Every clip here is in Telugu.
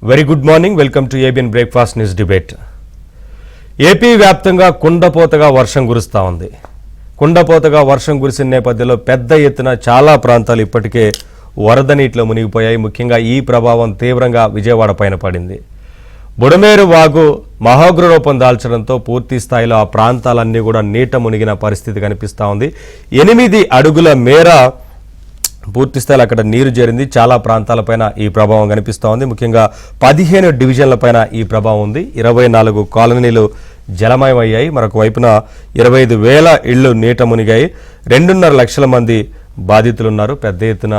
Very good morning. Welcome to ABN breakfast news debate. AP వ్యాప్తంగా కుండపోతగా వర్షం కురుస్తూ ఉంది. కుండపోతగా వర్షం కురిసిన నేపథ్యంలో పెద్ద ఎత్తున చాలా ప్రాంతాలు ఇప్పటికే వరద నీటిలో మునిగిపోయాయి. ముఖ్యంగా ఈ ప్రభావం తీవ్రంగా విజయవాడ పైన పడింది. బుడమేరు వాగు మహోగ్ర రూపం దాల్చడంతో పూర్తి స్థాయిలో ఆ ప్రాంతాలన్నీ కూడా నీట మునిగిన పరిస్థితి కనిపిస్తూ ఉంది. 8 అడుగుల మేర పూర్తి స్థాయిలో అక్కడ నీరు చేరింది. చాలా ప్రాంతాలపైన ఈ ప్రభావం కనిపిస్తూ ఉంది. ముఖ్యంగా 15 డివిజన్లపైన ఈ ప్రభావం ఉంది. 24 కాలనీలు జలమయమయ్యాయి. మరొక వైపున 25,000 ఇళ్లు నీట మునిగాయి. 2.5 లక్షల మంది బాధితులున్నారు. పెద్ద ఎత్తున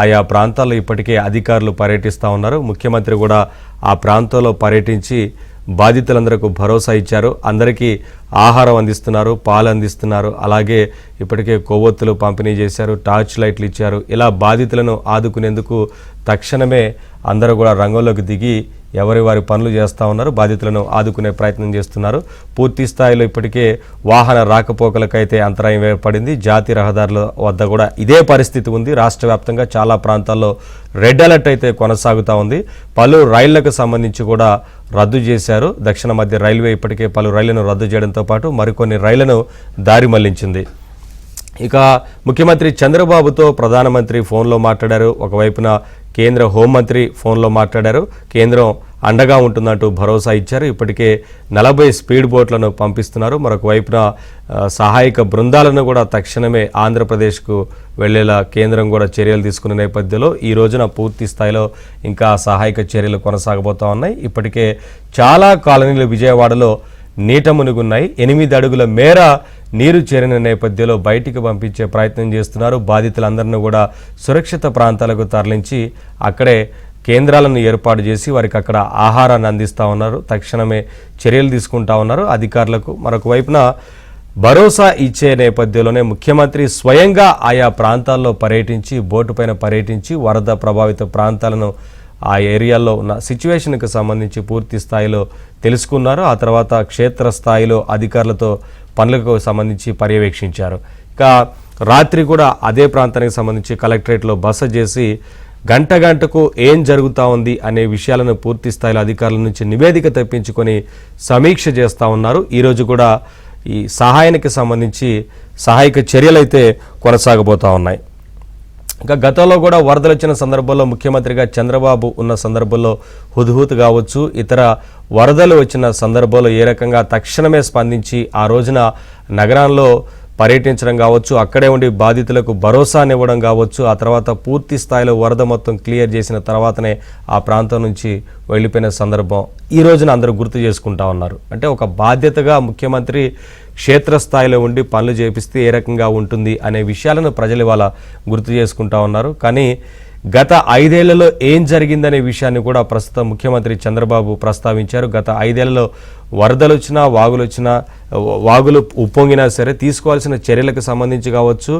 ఆయా ప్రాంతాల్లో ఇప్పటికే అధికారులు పర్యటిస్తూ ఉన్నారు. ముఖ్యమంత్రి కూడా ఆ ప్రాంతంలో పర్యటించి బాధితులందరికీ భరోసా ఇచ్చారు. అందరికీ ఆహారం అందిస్తున్నారు, పాలు అందిస్తున్నారు. అలాగే ఇప్పటికే కొవ్వొత్తులు పంపిణీ చేశారు, టార్చ్ లైట్లు ఇచ్చారు. ఇలా బాధితులను ఆదుకునేందుకు తక్షణమే అందరూ కూడా రంగంలోకి దిగి ఎవరి వారి పనులు చేస్తూ ఉన్నారు. బాధితులను ఆదుకునే ప్రయత్నం చేస్తున్నారు. పూర్తి స్థాయిలో ఇప్పటికే వాహన రాకపోకలకైతే అంతరాయం ఏర్పడింది. జాతీయ రహదారుల వద్ద కూడా ఇదే పరిస్థితి ఉంది. రాష్ట్ర వ్యాప్తంగా చాలా ప్రాంతాల్లో రెడ్ అలర్ట్ అయితే కొనసాగుతూ ఉంది. పలు రైళ్లకు సంబంధించి కూడా రద్దు చేశారు. దక్షిణ మధ్య రైల్వే ఇప్పటికే పలు రైళ్లను రద్దు చేయడంతో పాటు మరికొన్ని రైళ్లను దారి మళ్లించింది. ఇక ముఖ్యమంత్రి చంద్రబాబుతో ప్రధానమంత్రి ఫోన్లో మాట్లాడారు. ఒకవైపున కేంద్ర హోంమంత్రి ఫోన్లో మాట్లాడారు. కేంద్రం అండగా ఉంటుందంటూ భరోసా ఇచ్చారు. ఇప్పటికే 40 స్పీడ్ బోట్లను పంపిస్తున్నారు. మరొక వైపున సహాయక బృందాలను కూడా తక్షణమే ఆంధ్రప్రదేశ్కు వెళ్లేలా కేంద్రం కూడా చర్యలు తీసుకునే నేపథ్యంలో ఈ రోజున పూర్తి స్థాయిలో ఇంకా సహాయక చర్యలు కొనసాగబోతా ఉన్నాయి. ఇప్పటికే చాలా కాలనీలు విజయవాడలో నీట మునిగున్నాయి. 8 అడుగుల మేర నీరు చేరిన నేపథ్యంలో బయటికి పంపించే ప్రయత్నం చేస్తున్నారు. బాధితులందరినీ కూడా సురక్షిత ప్రాంతాలకు తరలించి అక్కడే కేంద్రాలను ఏర్పాటు చేసి వారికి అక్కడ ఆహారాన్ని అందిస్తూ ఉన్నారు. తక్షణమే చర్యలు తీసుకుంటా ఉన్నారు అధికారులకు. మరొక వైపున భరోసా ఇచ్చే నేపథ్యంలోనే ముఖ్యమంత్రి స్వయంగా ఆయా ప్రాంతాల్లో పర్యటించి బోటుపైన పర్యటించి వరద ప్రభావిత ప్రాంతాలను ఆ ఏరియాల్లో ఉన్న సిచ్యువేషన్కి సంబంధించి పూర్తి స్థాయిలో తెలుసుకున్నారు. ఆ తర్వాత క్షేత్రస్థాయిలో అధికారులతో పనులకు సంబంధించి పర్యవేక్షించారు. ఇక రాత్రి కూడా అదే ప్రాంతానికి సంబంధించి కలెక్టరేట్లో బస చేసి గంటకు ఏం జరుగుతూ ఉంది అనే విషయాలను పూర్తి స్థాయిలో అధికారుల నుంచి నివేదిక తెప్పించుకొని సమీక్ష చేస్తూ ఉన్నారు. ఈరోజు కూడా ఈ సహాయానికి సంబంధించి సహాయక చర్యలైతే కొనసాగబోతూ ఉన్నాయి. ఇంకా గతంలో కూడా వరదలు వచ్చిన సందర్భంలో ముఖ్యమంత్రిగా చంద్రబాబు ఉన్న సందర్భంలో హుద్హుద్ కావచ్చు, ఇతర వరదలు వచ్చిన సందర్భంలో ఏ రకంగా తక్షణమే స్పందించి ఆ రోజున నగరంలో పర్యటించడం కావచ్చు, అక్కడే ఉండి బాధితులకు భరోసానివ్వడం కావచ్చు, ఆ తర్వాత పూర్తి స్థాయిలో వరద మొత్తం క్లియర్ చేసిన తర్వాతనే ఆ ప్రాంతం నుంచి వెళ్ళిపోయిన సందర్భం ఈ రోజున అందరూ గుర్తు చేసుకుంటా ఉన్నారు. అంటే ఒక బాధ్యతగా ముఖ్యమంత్రి క్షేత్రస్థాయిలో ఉండి పనులు చేపిస్తే ఏ రకంగా ఉంటుంది అనే విషయాలను ప్రజలు ఇవాళ గుర్తు చేసుకుంటా ఉన్నారు. కానీ గత 5 ఏళ్లలో ఏం జరిగిందనే విషయాన్ని కూడా ప్రస్తుతం ముఖ్యమంత్రి చంద్రబాబు ప్రస్తావించారు. గత 5 ఏళ్లలో వరదలు వచ్చినా వాగులు ఉప్పొంగినా సరే తీసుకోవాల్సిన చర్యలకు సంబంధించి కావచ్చు,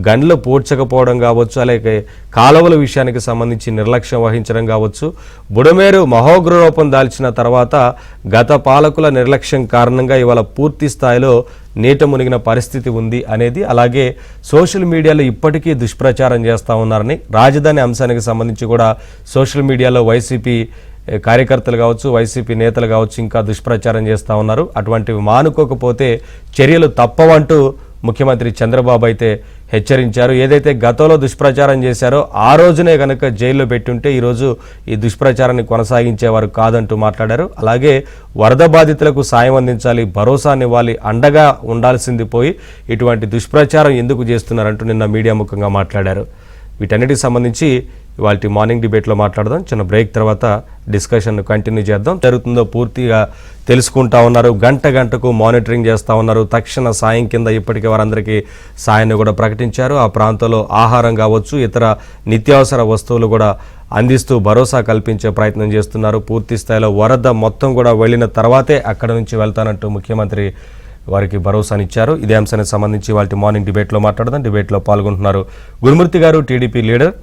గండ్లు పూడ్చకపోవడం కావచ్చు, అలాగే కాలువల విషయానికి సంబంధించి నిర్లక్ష్యం వహించడం కావచ్చు, బుడమేరు మహోగ్ర రూపం దాల్చిన తర్వాత గత పాలకుల నిర్లక్ష్యం కారణంగా ఇవాళ పూర్తి స్థాయిలో నీట మునిగిన పరిస్థితి ఉంది అనేది, అలాగే సోషల్ మీడియాలో ఇప్పటికీ దుష్ప్రచారం చేస్తూ ఉన్నారని, రాజధాని అంశానికి సంబంధించి కూడా సోషల్ మీడియాలో వైసీపీ కార్యకర్తలు కావచ్చు, వైసీపీ నేతలు కావచ్చు ఇంకా దుష్ప్రచారం చేస్తూ ఉన్నారు. అటువంటివి మానుకోకపోతే చర్యలు తప్పవంటూ ముఖ్యమంత్రి చంద్రబాబు అయితే హెచ్చరించారు. ఏదైతే గతంలో దుష్ప్రచారం చేశారో ఆ రోజునే కనుక జైల్లో పెట్టుంటే ఈరోజు ఈ దుష్ప్రచారాన్ని కొనసాగించేవారు కాదంటూ మాట్లాడారు. అలాగే వరద బాధితులకు సాయం అందించాలి, భరోసానివ్వాలి, అండగా ఉండాల్సింది పోయి ఇటువంటి దుష్ప్రచారం ఎందుకు చేస్తున్నారంటూ నిన్న మీడియా ముఖంగా మాట్లాడారు. వీటన్నిటికి సంబంధించి ఇవాళ మార్నింగ్ డిబేట్లో మాట్లాడదాం. చిన్న బ్రేక్ తర్వాత డిస్కషన్ కంటిన్యూ చేద్దాం. జరుగుతుందో పూర్తిగా తెలుసుకుంటా ఉన్నారు. గంటకు మానిటరింగ్ చేస్తూ ఉన్నారు. తక్షణ సాయం కింద ఇప్పటికే వారందరికీ సాయాన్ని కూడా ప్రకటించారు. ఆ ప్రాంతంలో ఆహారం కావచ్చు, ఇతర నిత్యావసర వస్తువులు కూడా అందిస్తూ భరోసా కల్పించే ప్రయత్నం చేస్తున్నారు. పూర్తి స్థాయిలో వరద మొత్తం కూడా వెళ్ళిన తర్వాతే అక్కడ నుంచి వెళ్తానంటూ ముఖ్యమంత్రి వారికి భరోసానిచ్చారు. ఇదే అంశానికి సంబంధించి వాటి మార్నింగ్ డిబేట్లో మాట్లాడదాం. డిబేట్లో పాల్గొంటున్నారు గురుమూర్తి గారు, టీడీపీ లీడర్,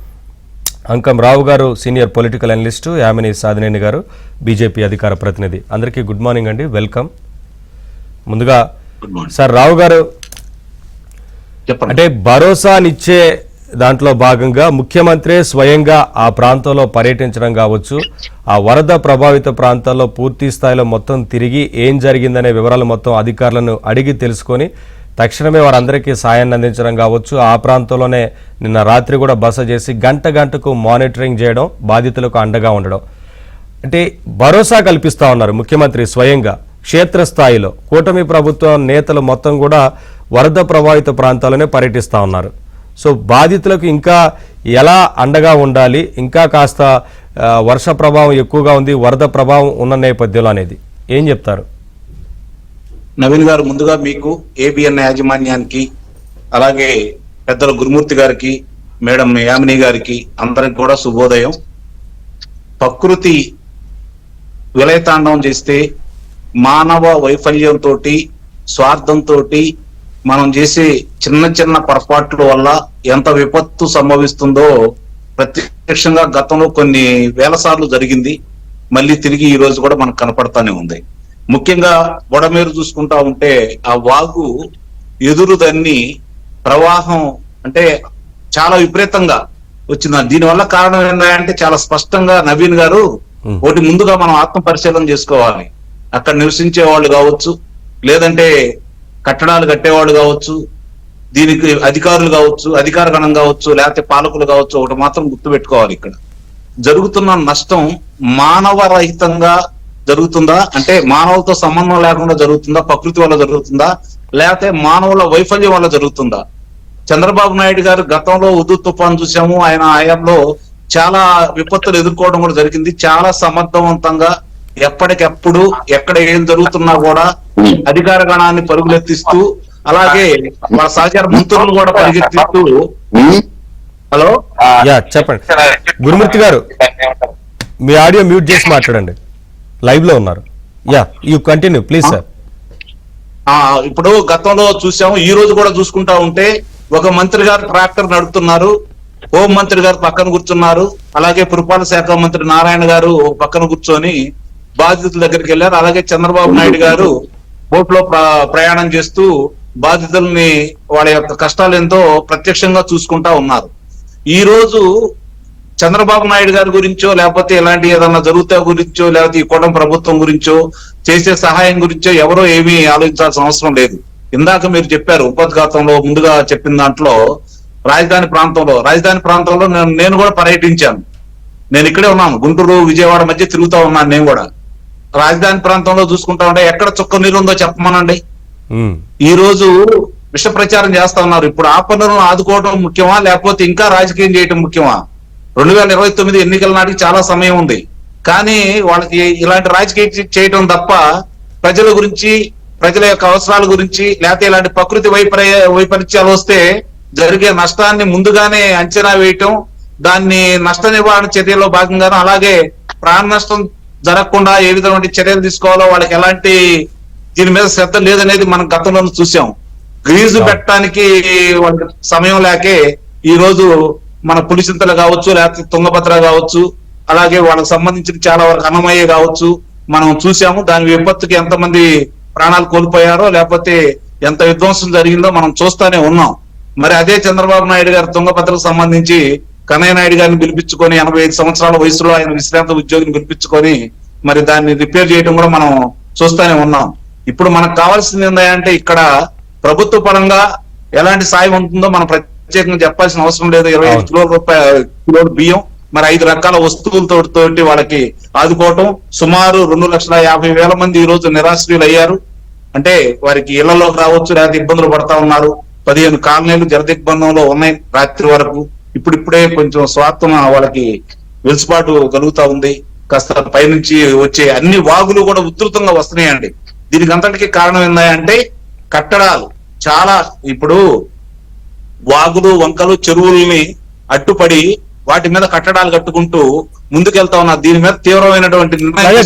అంకం రావు గారు, senior political analyst, Yamini Sadhineni గారు, బీజేపీ అధికార ప్రతినిధి. అందరికీ గుడ్ మార్నింగ్ అండి, వెల్కమ్. ముందుగా సార్ రావు గారు, అంటే భరోసానిచ్చే దాంట్లో భాగంగా ముఖ్యమంత్రి స్వయంగా ఆ ప్రాంతంలో పర్యటించడం కావచ్చు, ఆ వరద ప్రభావిత ప్రాంతాల్లో పూర్తి స్థాయిలో మొత్తం తిరిగి ఏం జరిగిందనే వివరాలు మొత్తం అధికారులను అడిగి తెలుసుకొని తక్షణమే వారందరికీ సాయాన్ని అందించడం కావచ్చు. ఆ ప్రాంతంలోనే నిన్న రాత్రి కూడా బస చేసి గంటకు మానిటరింగ్ చేయడం, బాధితులకు అండగా ఉండడం, అంటే భరోసా కల్పిస్తా ఉన్నారు ముఖ్యమంత్రి స్వయంగా క్షేత్రస్థాయిలో. కూటమి ప్రభుత్వం నేతలు మొత్తం కూడా వరద ప్రభావిత ప్రాంతాల్లోనే పర్యటిస్తూ ఉన్నారు. సో బాధితులకు ఇంకా ఎలా అండగా ఉండాలి, ఇంకా కాస్త వర్ష ప్రభావం ఎక్కువగా ఉంది, వరద ప్రభావం ఉన్న నేపథ్యంలో అనేది ఏం చెప్తారు? నవీన్ గారు, ముందుగా మీకు ఏబిఎన్ యాజమాన్యానికి, అలాగే పెద్దల గురుమూర్తి గారికి, మేడం యామిని గారికి అందరికి కూడా శుభోదయం. ప్రకృతి విలయతాండవం చేస్తే మానవ వైఫల్యంతో, స్వార్థంతో మనం చేసే చిన్న పొరపాట్ల వల్ల ఎంత విపత్తు సంభవిస్తుందో ప్రత్యక్షంగా గతంలో కొన్ని వేల సార్లు జరిగింది. మళ్ళీ తిరిగి ఈ రోజు కూడా మనకు కనపడతానే ఉంది. ముఖ్యంగా బొడమేరు చూసుకుంటా ఉంటే ఆ వాగు ఎదురుదన్ని ప్రవాహం అంటే చాలా విపరీతంగా వచ్చింది. దీనివల్ల కారణం ఏంటంటే చాలా స్పష్టంగా నవీన్ గారు ఒకటి ముందుగా మనం ఆత్మ పరిశీలన చేసుకోవాలి. అక్కడ నివసించే వాళ్ళు కావచ్చు, లేదంటే కట్టడాలు కట్టేవాళ్ళు కావచ్చు, దీనికి అధికారులు కావచ్చు, అధికార గణం కావచ్చు, లేకపోతే పాలకులు కావచ్చు, ఒకటి మాత్రం గుర్తుపెట్టుకోవాలి. ఇక్కడ జరుగుతున్న నష్టం మానవ రహితంగా జరుగుతుందా, అంటే మానవులతో సంబంధం లేకుండా జరుగుతుందా, ప్రకృతి వల్ల జరుగుతుందా, లేకపోతే మానవుల వైఫల్యం వల్ల జరుగుతుందా? చంద్రబాబు నాయుడు గారు గతంలో ఉదు తుఫాన్ చూసాము. ఆయన హయాంలో చాలా విపత్తులు ఎదుర్కోవడం కూడా జరిగింది. చాలా సమర్థవంతంగా ఎప్పటికెప్పుడు ఎక్కడ ఏం జరుగుతున్నా కూడా అధికార గణాన్ని పరుగులెత్తిస్తూ, అలాగే వాళ్ళ సహచార మంత్రులను కూడా పరిగెత్తిస్తూ. హలో, చెప్పండి గురుమూర్తి గారు, మీ ఆడియో మ్యూట్ చేసి మాట్లాడండి, లైవ్ లో ఉన్నారు. You continue please sir. ఇప్పుడు గతంలో చూసాము, ఈ రోజు కూడా చూసుకుంటా ఉంటే ఒక మంత్రి గారు ట్రాక్టర్ నడుపుతున్నారు, హోం మంత్రి గారు పక్కన కూర్చున్నారు, అలాగే పురపాలక శాఖ మంత్రి నారాయణ గారు పక్కన కూర్చొని బాధితుల దగ్గరికి వెళ్ళారు. అలాగే చంద్రబాబు నాయుడు గారు బోట్ లో ప్రయాణం చేస్తూ బాధితుల్ని వాళ్ళ యొక్క కష్టాలు ఎంతో ప్రత్యక్షంగా చూసుకుంటా ఉన్నారు. ఈ రోజు చంద్రబాబు నాయుడు గారి గురించో, లేకపోతే ఇలాంటి ఏదన్నా జరుగుతా గురించో, లేకపోతే ఈ కూటమి ప్రభుత్వం గురించో, చేసే సహాయం గురించో ఎవరో ఏమీ ఆలోచించాల్సిన అవసరం లేదు. ఇందాక మీరు చెప్పారు ఉపోద్ఘాతంలో ముందుగా చెప్పిన దాంట్లో రాజధాని ప్రాంతంలో నేను కూడా పర్యటించాను. నేను ఇక్కడే ఉన్నాను, గుంటూరు విజయవాడ మధ్య తిరుగుతా ఉన్నాను. నేను కూడా రాజధాని ప్రాంతంలో చూసుకుంటా ఉంటే ఎక్కడ చుక్క నీరు ఉందో చెప్పమనండి. ఈ రోజు విష ప్రచారం చేస్తా ఉన్నారు. ఇప్పుడు ఆ పనులను ఆదుకోవడం ముఖ్యమా, లేకపోతే ఇంకా రాజకీయం చేయడం ముఖ్యమా? 2029 ఎన్నికల నాటికి చాలా సమయం ఉంది. కానీ వాళ్ళకి ఇలాంటి రాజకీయం చేయటం తప్ప ప్రజల గురించి, ప్రజల యొక్క అవసరాల గురించి, లేకపోతే ఇలాంటి ప్రకృతి వైపరీత్యాలు వస్తే జరిగే నష్టాన్ని ముందుగానే అంచనా వేయటం, దాన్ని నష్ట నివారణ చర్యల్లో భాగంగాను, అలాగే ప్రాణ నష్టం జరగకుండా ఏ విధమైన చర్యలు తీసుకోవాలో వాళ్ళకి ఎలాంటి దీని మీద శ్రద్ధ లేదనేది మనం గతంలో చూసాం. గ్రీజు పెట్టడానికి వాళ్ళకి సమయం లేకే ఈ రోజు మన పులిసింతలు కావచ్చు, లేకపోతే తుంగభద్ర కావచ్చు, అలాగే వాళ్ళకి సంబంధించిన చాలా వరకు అన్నమయ్య కావచ్చు మనం చూసాము. దాని విపత్తుకి ఎంతమంది ప్రాణాలు కోల్పోయారో, లేకపోతే ఎంత విధ్వంసం జరిగిందో మనం చూస్తానే ఉన్నాం. మరి అదే చంద్రబాబు నాయుడు గారు తుంగభద్రకు సంబంధించి కన్నయ్య నాయుడు గారిని పిలిపించుకొని 85 సంవత్సరాల వయసులో ఆయన విశ్రాంత ఉద్యోగిని పిలిపించుకొని మరి దాన్ని రిపేర్ చేయడం కూడా మనం చూస్తానే ఉన్నాం. ఇప్పుడు మనకు కావాల్సింది ఏంటంటే ఇక్కడ ప్రభుత్వ పరంగా ఎలాంటి సాయం ఉంటుందో మనం ప్రత్యేకంగా చెప్పాల్సిన అవసరం లేదు. 25 కిలోల బియ్యం, మరి 5 రకాల వస్తువులతోటి వాళ్ళకి ఆదుకోవటం. సుమారు 2,50,000 మంది ఈ రోజు నిరాశ్రయులు అయ్యారు. అంటే వారికి ఇళ్లలోకి రావచ్చు, లేకపోతే ఇబ్బందులు పడతా ఉన్నారు. 15 కాలనీలు జలదిగ్బంధంలో ఉన్నాయి రాత్రి వరకు. ఇప్పుడిప్పుడే కొంచెం స్వార్థం వాళ్ళకి వెలుసుబాటు కలుగుతా ఉంది. కాస్త పైనుంచి వచ్చే అన్ని వాగులు కూడా ఉధృతంగా వస్తున్నాయండి. దీనికి అంతటికీ కారణం ఏంటంటే కట్టడాలు చాలా, ఇప్పుడు వాగులు, వంకలు, చెరువుల్ని అడ్డుపడి వాటి మీద కట్టడాలు కట్టుకుంటూ ముందుకెళ్తా ఉన్నారు. దీని మీద తీవ్రమైనటువంటి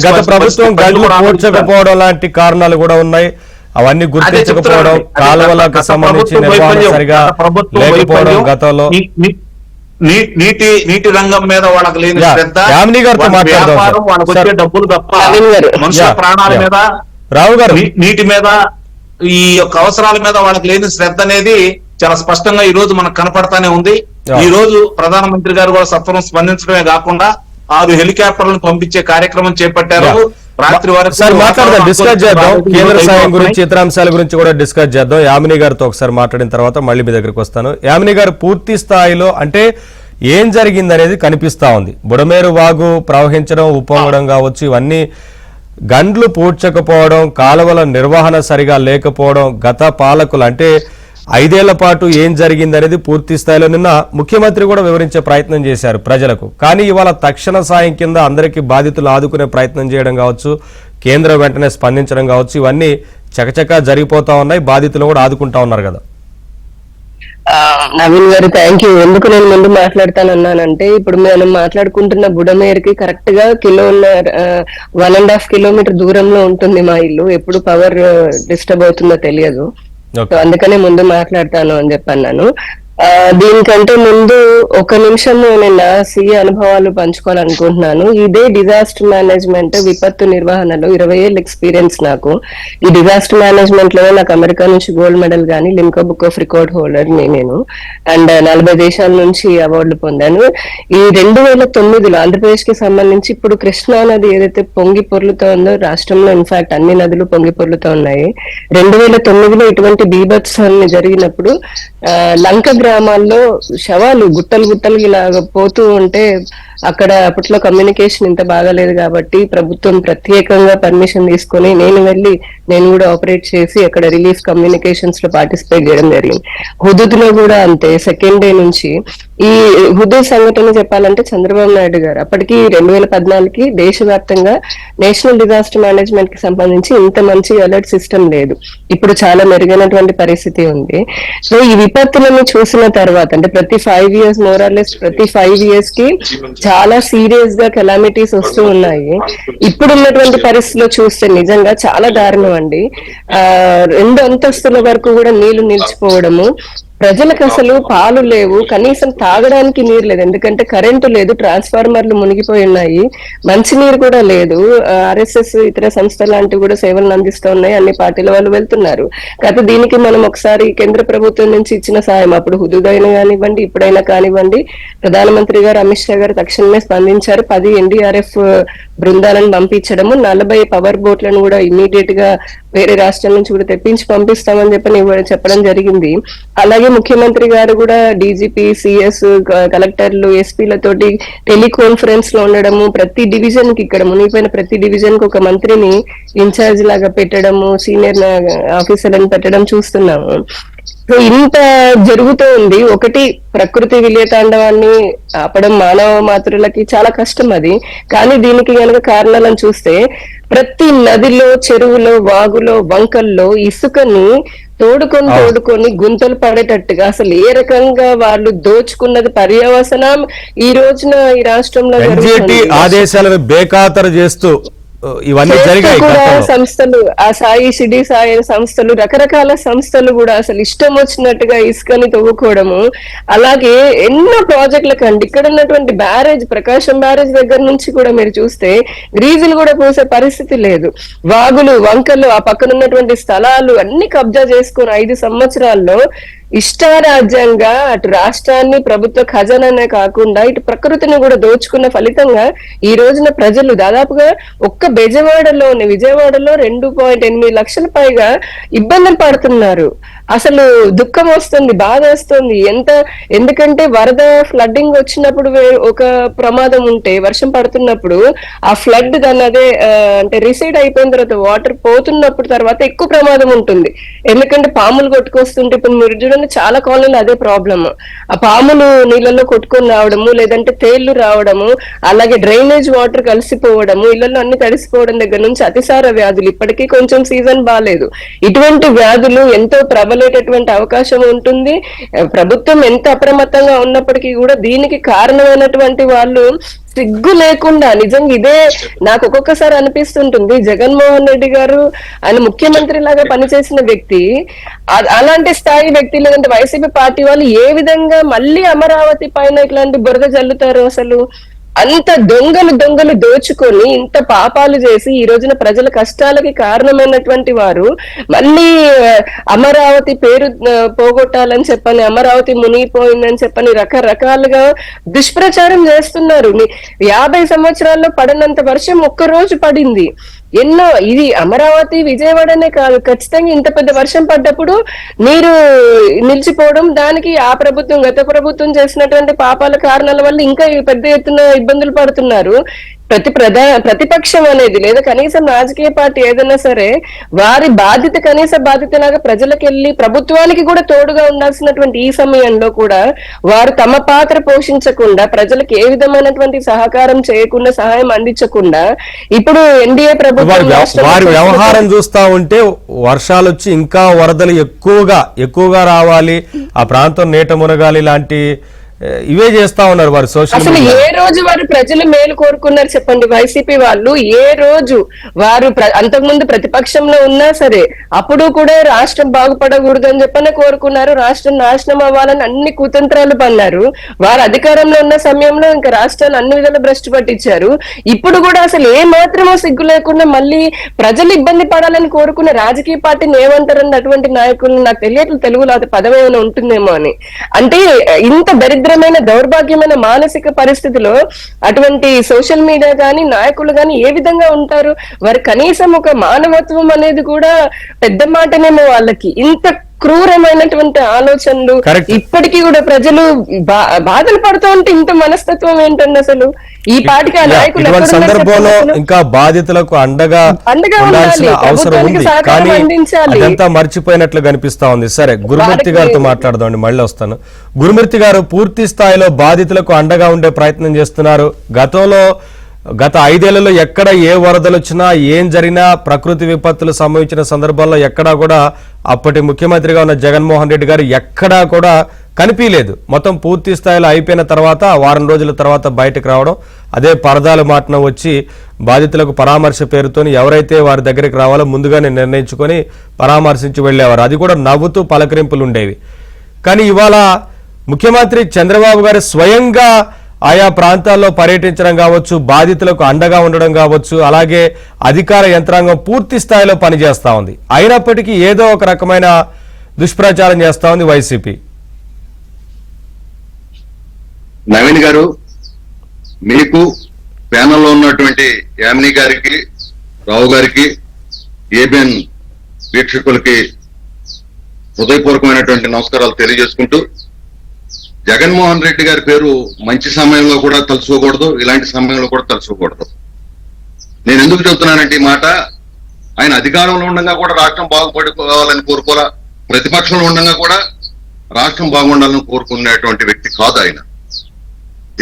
గత ప్రభుత్వం గడులు పూడ్చకపోవడం లాంటి కారణాలు కూడా ఉన్నాయి. అవన్నీ గుర్తించకపోవడం, కాలువలకు సంబంధించిన నిర్వహణ సరిగా లేకపోవడం, గతంలో నీటి రంగం మీద వాళ్ళకి లేని శ్రద్ధ, వ్యాపారం, వాళ్ళకి వచ్చే డబ్బులు తప్ప మనుషుల ప్రాణాల మీద, రావు గారు నీటి మీద, ఈ యొక్క అవసరాల మీద వాళ్ళకి లేని శ్రద్ధ అనేది చాలా స్పష్టంగా ఈ రోజు మనకు కనపడతానే ఉంది. ఈ రోజు ప్రధానమంత్రి గారు కూడా సత్వరం స్పందించడమే కాకుండా 6 హెలికాప్టర్లను పంపించే కార్యక్రమం చేపట్టారు. రాత్రి వరకు సార్ మాట్లాడదాం, డిస్కస్ చేద్దాం. కేంద్ర సాయం గురించి, ఇతర అంశాల గురించి కూడా డిస్కస్ చేద్దాం. యామిని గారితో ఒకసారి మాట్లాడిన తర్వాత మళ్ళీ మీ దగ్గరికి వస్తాను. యామిని గారు, పూర్తి స్థాయిలో అంటే ఏం జరిగింది అనేది కనిపిస్తా ఉంది. బుడమేరు వాగు ప్రవహించడం, ఉప్పొంగడం కావచ్చు, ఇవన్నీ గండ్లు పూడ్చకపోవడం, కాలువల నిర్వహణ సరిగా లేకపోవడం, గత పాలకులు అంటే 5 ఏళ్ల పాటు ఏం జరిగింది అనేది పూర్తి స్థాయిలో నిన్న ముఖ్యమంత్రి కూడా వివరించే ప్రయత్నం చేశారు ప్రజలకు. కానీ ఇవాళ తక్షణ సాయం కింద అందరికీ బాధితులు ఆదుకునే ప్రయత్నం చేయడం కావచ్చు, కేంద్రం వెంటనే స్పందించడం కావచ్చు, ఇవన్నీ చకచకా జరిగిపోతా ఉన్నాయి. బాధితులు కూడా ఆదుకుంటా ఉన్నారు కదా. నవీన్ గారు, థ్యాంక్ యూ. ఎందుకు నేను ముందు మాట్లాడతానన్నానంటే, ఇప్పుడు మనం మాట్లాడుకుంటున్న బుడమేరుకి కరెక్ట్ గా 1.5 కిలోమీటర్ దూరంలో ఉంటుంది మా ఇల్లు. ఎప్పుడు పవర్ డిస్టర్బ్ అవుతుందో తెలియదు. అందుకనే ముందు మాట్లాడతాను అని చెప్పన్నాను. దీనికంటే ముందు ఒక నిమిషం నేను నా స్వీయ అనుభవాలు పంచుకోవాలనుకుంటున్నాను. ఇదే డిజాస్టర్ మేనేజ్మెంట్, విపత్తు నిర్వహణలో 20 ఏళ్ళ ఎక్స్పీరియన్స్ నాకు. ఈ డిజాస్టర్ మేనేజ్మెంట్ లో నాకు అమెరికా నుంచి గోల్డ్ మెడల్ గానీ, Limca book of record holder నేను. అండ్ 40 దేశాల నుంచి అవార్డులు పొందాను. ఈ 2009లో ఆంధ్రప్రదేశ్ కి సంబంధించి ఇప్పుడు కృష్ణా నది ఏదైతే పొంగి పొర్లుతో ఉందో రాష్ట్రంలో, ఇన్ఫాక్ట్ అన్ని నదులు పొంగి పొర్లుతో ఉన్నాయి. 2009లో ఇటువంటి బీభత్సాన్ని జరిగినప్పుడు లంక గ్రామాల్లో శవాలు గుట్టలు గుట్టలు ఇలాగ పోతూ ఉంటే, అక్కడ అప్పట్లో కమ్యూనికేషన్ ఇంత బాగాలేదు కాబట్టి ప్రభుత్వం ప్రత్యేకంగా పర్మిషన్ తీసుకొని నేను కూడా ఆపరేట్ చేసి అక్కడ రిలీఫ్ కమ్యూనికేషన్స్ లో పార్టిసిపేట్ చేయడం జరిగింది. హుదూద్ లో కూడా అంతే. సెకండ్ డే నుంచి ఈ హుదూద్ సంఘటన చెప్పాలంటే, చంద్రబాబు నాయుడు గారు అప్పటికి 2014కి దేశవ్యాప్తంగా నేషనల్ డిజాస్టర్ మేనేజ్మెంట్ కి సంబంధించి ఇంత మంచి అలర్ట్ సిస్టమ్ లేదు. ఇప్పుడు చాలా మెరుగైనటువంటి పరిస్థితి ఉంది. సో ఈ విపత్తులను చూసిన తర్వాత, అంటే ప్రతి 5 years మోరార్లెస్ ప్రతి 5 years కి చాలా సీరియస్ గా కెలామిటీస్ వస్తూ ఉన్నాయి. ఇప్పుడున్నటువంటి పరిస్థితిలో చూస్తే నిజంగా చాలా దారుణం అండి. 2 అంతస్తుల వరకు కూడా నీళ్లు నిలిచిపోవడము, ప్రజలకు అసలు పాలు లేవు, కనీసం తాగడానికి నీరు లేదు, ఎందుకంటే కరెంటు లేదు, ట్రాన్స్ఫార్మర్లు మునిగిపోయి ఉన్నాయి, మంచినీరు కూడా లేదు. RSS ఇతర సంస్థలు లాంటివి కూడా సేవలను అందిస్తూ ఉన్నాయి, అన్ని పార్టీల వాళ్ళు వెళ్తున్నారు. కాకపోతే దీనికి మనం ఒకసారి కేంద్ర ప్రభుత్వం నుంచి ఇచ్చిన సాయం, అప్పుడు హుదూద్ అయినా కానివ్వండి, ఇప్పుడైనా కానివ్వండి, ప్రధానమంత్రి గారు అమిత్ షా గారు తక్షణమే స్పందించారు. 10 NDRF బృందాలను పంపించడము, 40 పవర్ బోట్లను కూడా ఇమ్మీడియట్ గా వేరే రాష్ట్రాల నుంచి కూడా తెప్పించి పంపిస్తామని చెప్పడం జరిగింది. అలాగే ముఖ్యమంత్రి గారు కూడా DGP, CS, కలెక్టర్లు, ఎస్పీలతోటి టెలికాన్ఫరెన్స్ లో ఉండడము, ప్రతి డివిజన్ కి, ఇక్కడ మునిగిపోయిన ప్రతి డివిజన్ కి ఒక మంత్రిని ఇన్ఛార్జ్ లాగా పెట్టడము, సీనియర్ ఆఫీసర్లను పెట్టడం చూస్తున్నాము. సో ఇంత జరుగుతూ ఉంది. ఒకటి, ప్రకృతి విలయతాండవాన్ని ఆపడం మానవ మాతృలకి చాలా కష్టం అది. కానీ దీనికి గనక కారణాలను చూస్తే, ప్రతి నదిలో, చెరువులో, వాగులో, వంకల్లో ఇసుకని తోడుకొని గుంతలు పడేటట్టుగా అసలు ఏ రకంగా వాళ్ళు దోచుకున్నది పర్యవసనం ఈ రోజున ఈ రాష్ట్రంలో ఆదేశాలను బేఖాతరు చేస్తూ ఇవన్నీ జరిగాయి. సంస్థలు, ఆ సిడి సాయి సంస్థలు, రకరకాల సంస్థలు కూడా అసలు ఇష్టం వచ్చినట్టుగా ఇసుకని తవ్వుకోవడము. అలాగే ఎన్నో ప్రాజెక్టులకు అండి, ఇక్కడ ఉన్నటువంటి బ్యారేజ్, ప్రకాశం బ్యారేజ్ దగ్గర నుంచి కూడా మీరు చూస్తే గ్రీజులు కూడా పోసే పరిస్థితి లేదు. వాగులు, వంకలు, ఆ పక్కన ఉన్నటువంటి స్థలాలు అన్ని కబ్జా చేసుకుని 5 సంవత్సరాల్లో ఇష్టారాజ్యంగా అటు రాష్ట్రాన్ని, ప్రభుత్వ ఖజానానే కాకుండా ఇటు ప్రకృతిని కూడా దోచుకున్న ఫలితంగా ఈ రోజున ప్రజలు దాదాపుగా ఒక్క విజయవాడలో 2.8 లక్షల పైగా ఇబ్బందులు పడుతున్నారు. అసలు దుఃఖం వస్తుంది, బాధ వస్తుంది. ఎందుకంటే వరద, ఫ్లడ్డింగ్ వచ్చినప్పుడు ఒక ప్రమాదం ఉంటే, వర్షం పడుతున్నప్పుడు ఆ ఫ్లడ్ అదే అంటే రిసీడ్ అయిపోయిన తర్వాత వాటర్ పోతున్నప్పుడు తర్వాత ఎక్కువ ప్రమాదం ఉంటుంది. ఎందుకంటే పాములు కొట్టుకొస్తుంటే, ఇప్పుడు మీరు చూడండి చాలా కాలనీలు అదే ప్రాబ్లమ్. ఆ పాములు నీళ్ళలో కొట్టుకొని రావడము, లేదంటే తేళ్లు రావడము, అలాగే డ్రైనేజ్ వాటర్ కలిసిపోవడము, ఇళ్లలో అన్ని తడిసిపోవడం దగ్గర నుంచి అతిసార వ్యాధులు, ఇప్పటికీ కొంచెం సీజన్ బాగాలేదు, ఇటువంటి వ్యాధులు ఎంతో ప్రబలేటటువంటి అవకాశం ఉంటుంది. ప్రభుత్వం ఎంత అప్రమత్తంగా ఉన్నప్పటికీ కూడా దీనికి కారణమైనటువంటి వాళ్ళు సిగ్గు లేకుండా, నిజంగా ఇదే నాకు ఒక్కొక్కసారి అనిపిస్తుంటుంది, జగన్మోహన్ రెడ్డి గారు ఆయన ముఖ్యమంత్రి లాగా పనిచేసిన వ్యక్తి, అలాంటి స్థాయి వ్యక్తి, లేదంటే వైసీపీ పార్టీ వాళ్ళు ఏ విధంగా మళ్ళీ అమరావతి పైన ఇట్లాంటి బురద జల్లుతారు? అసలు అంత దొంగలు దోచుకొని ఇంత పాపాలు చేసి ఈ రోజున ప్రజల కష్టాలకి కారణమైనటువంటి వారు మళ్ళీ అమరావతి పేరు పోగొట్టాలని చెప్పని, అమరావతి మునిగిపోయిందని చెప్పని రకరకాలుగా దుష్ప్రచారం చేస్తున్నారు. 50 సంవత్సరాల్లో పడనంత వర్షం ఒక్క రోజు పడింది. ఎన్నో ఇది అమరావతి విజయవాడనే కాదు, ఖచ్చితంగా ఇంత పెద్ద వర్షం పడ్డప్పుడు నీరు నిలిచిపోవడం, దానికి ఆ ప్రభుత్వం గత ప్రభుత్వం చేసినటువంటి పాపాల కారణాల వల్ల ఇంకా పెద్ద ఎత్తున ఇబ్బందులు పడుతున్నారు. ప్రతిపక్షం అనేది లేదా కనీసం రాజకీయ పార్టీ ఏదైనా సరే వారి బాధ్యత, కనీస బాధ్యత లాగా ప్రజలకు వెళ్ళి ప్రభుత్వానికి కూడా తోడుగా ఉండాల్సినటువంటి ఈ సమయంలో కూడా వారు తమ పాత్ర పోషించకుండా, ప్రజలకు ఏ విధమైనటువంటి సహకారం చేయకుండా, సహాయం అందించకుండా ఇప్పుడు ఎన్డీఏ ప్రభుత్వం వారి వ్యవహారం చూస్తా ఉంటే వర్షాలు వచ్చి ఇంకా వరదలు ఎక్కువగా రావాలి, ఆ ప్రాంతం నీట మునగాలి లాంటి ఇవే చేస్తా ఉన్నారు వారు సోషల్ అసలు ఏ రోజు వారు ప్రజలు మేలు కోరుకున్నారు చెప్పండి? వైసీపీ వాళ్ళు ఏ రోజు వారు అంతకుముందు ప్రతిపక్షంలో ఉన్నా సరే అప్పుడు కూడా రాష్ట్రం బాగుపడకూడదు అని చెప్పనే కోరుకున్నారు, రాష్ట్రం నాశనం అవ్వాలని అన్ని కుతంత్రాలు పన్నారు. వారు అధికారంలో ఉన్న సమయంలో ఇంకా రాష్ట్రాన్ని అన్ని విధాలు భ్రష్టు పట్టించారు. ఇప్పుడు కూడా అసలు ఏ మాత్రమో సిగ్గు లేకుండా మళ్ళీ ప్రజలు ఇబ్బంది పడాలని కోరుకున్న రాజకీయ పార్టీని ఏమంటారని అటువంటి నాయకులు నాకు తెలియట్లేదు, తెలుగులో అది పదం ఏమైనా ఉంటుందేమో అని. అంటే ఇంత దరిద్రమైన దౌర్భాగ్యమైన మానసిక పరిస్థితిలో అటువంటి సోషల్ మీడియా గాని నాయకులు గాని ఏ విధంగా ఉంటారు? వారి కనీసం ఒక మానవత్వం అనేది కూడా పెద్ద మాటనేమో వాళ్ళకి. ఇంత క్రూరమైనటువంటి ఆలోచనలు ఇప్పటికీ కూడా ప్రజలు బాధలు పడుతూ ఉంటే ఇంత మనస్తత్వం ఏంటండి అసలు? ఈ పాటికి ఆ నాయకులు సందర్భంలో ఇంకా బాధితులకు అండగా ఉండాల్సిన అవసరం ఉంది, కానీ అదంతా మర్చిపోయినట్లు కనిపిస్తా ఉంది. సరే, గురుమూర్తి గారితో మాట్లాడదామండి, మళ్ళీ వస్తాను. గురుమూర్తి గారు పూర్తి స్థాయిలో బాధితులకు అండగా ఉండే ప్రయత్నం చేస్తున్నారు. గత 5 ఏళ్లలో ఎక్కడ ఏ వరదలు వచ్చినా, ఏం జరిగినా, ప్రకృతి విపత్తులు సంభవించిన సందర్భాల్లో ఎక్కడా కూడా అప్పటి ముఖ్యమంత్రిగా ఉన్న జగన్మోహన్ రెడ్డి గారు ఎక్కడా కూడా కనిపించలేదు. మొత్తం పూర్తి స్థాయిలో అయిపోయిన తర్వాత వారం రోజుల తర్వాత బయటకు రావడం, అదే పరదాల మాటన వచ్చి బాధితులకు పరామర్శ పేరుతోని ఎవరైతే వారి దగ్గరికి రావాలో ముందుగానే నిర్ణయించుకొని పరామర్శించి వెళ్ళేవారు. అది కూడా నవ్వుతూ పలకరింపులు ఉండేవి. కానీ ఇవాళ ముఖ్యమంత్రి చంద్రబాబు గారు స్వయంగా ఆయా ప్రాంతాల్లో పర్యటించడం కావచ్చు, బాధితులకు అండగా ఉండడం కావచ్చు, అలాగే అధికార యంత్రాంగం పూర్తి స్థాయిలో పనిచేస్తా ఉంది. అయినప్పటికీ ఏదో ఒక రకమైన దుష్ప్రచారం చేస్తా ఉంది వైసీపీ. నవీన్ గారు, మీకు ప్యానల్లో ఉన్నటువంటి యామిని గారికి, రావు గారికి, ఏబిఎన్ వీక్షకులకి హృదయపూర్వకమైనటువంటి నమస్కారాలు తెలియజేసుకుంటూ, జగన్మోహన్ రెడ్డి గారి పేరు మంచి సమయంలో కూడా తలుచుకోకూడదు, ఇలాంటి సమయంలో కూడా తలుచుకోకూడదు. నేను ఎందుకు చెబుతున్నానంటే ఈ మాట, ఆయన అధికారంలో ఉండగా కూడా రాష్ట్రం బాగుపడుకోవాలని కోరుకోరా, ప్రతిపక్షంలో ఉండగా కూడా రాష్ట్రం బాగుండాలని కోరుకునేటువంటి వ్యక్తి కాదు ఆయన.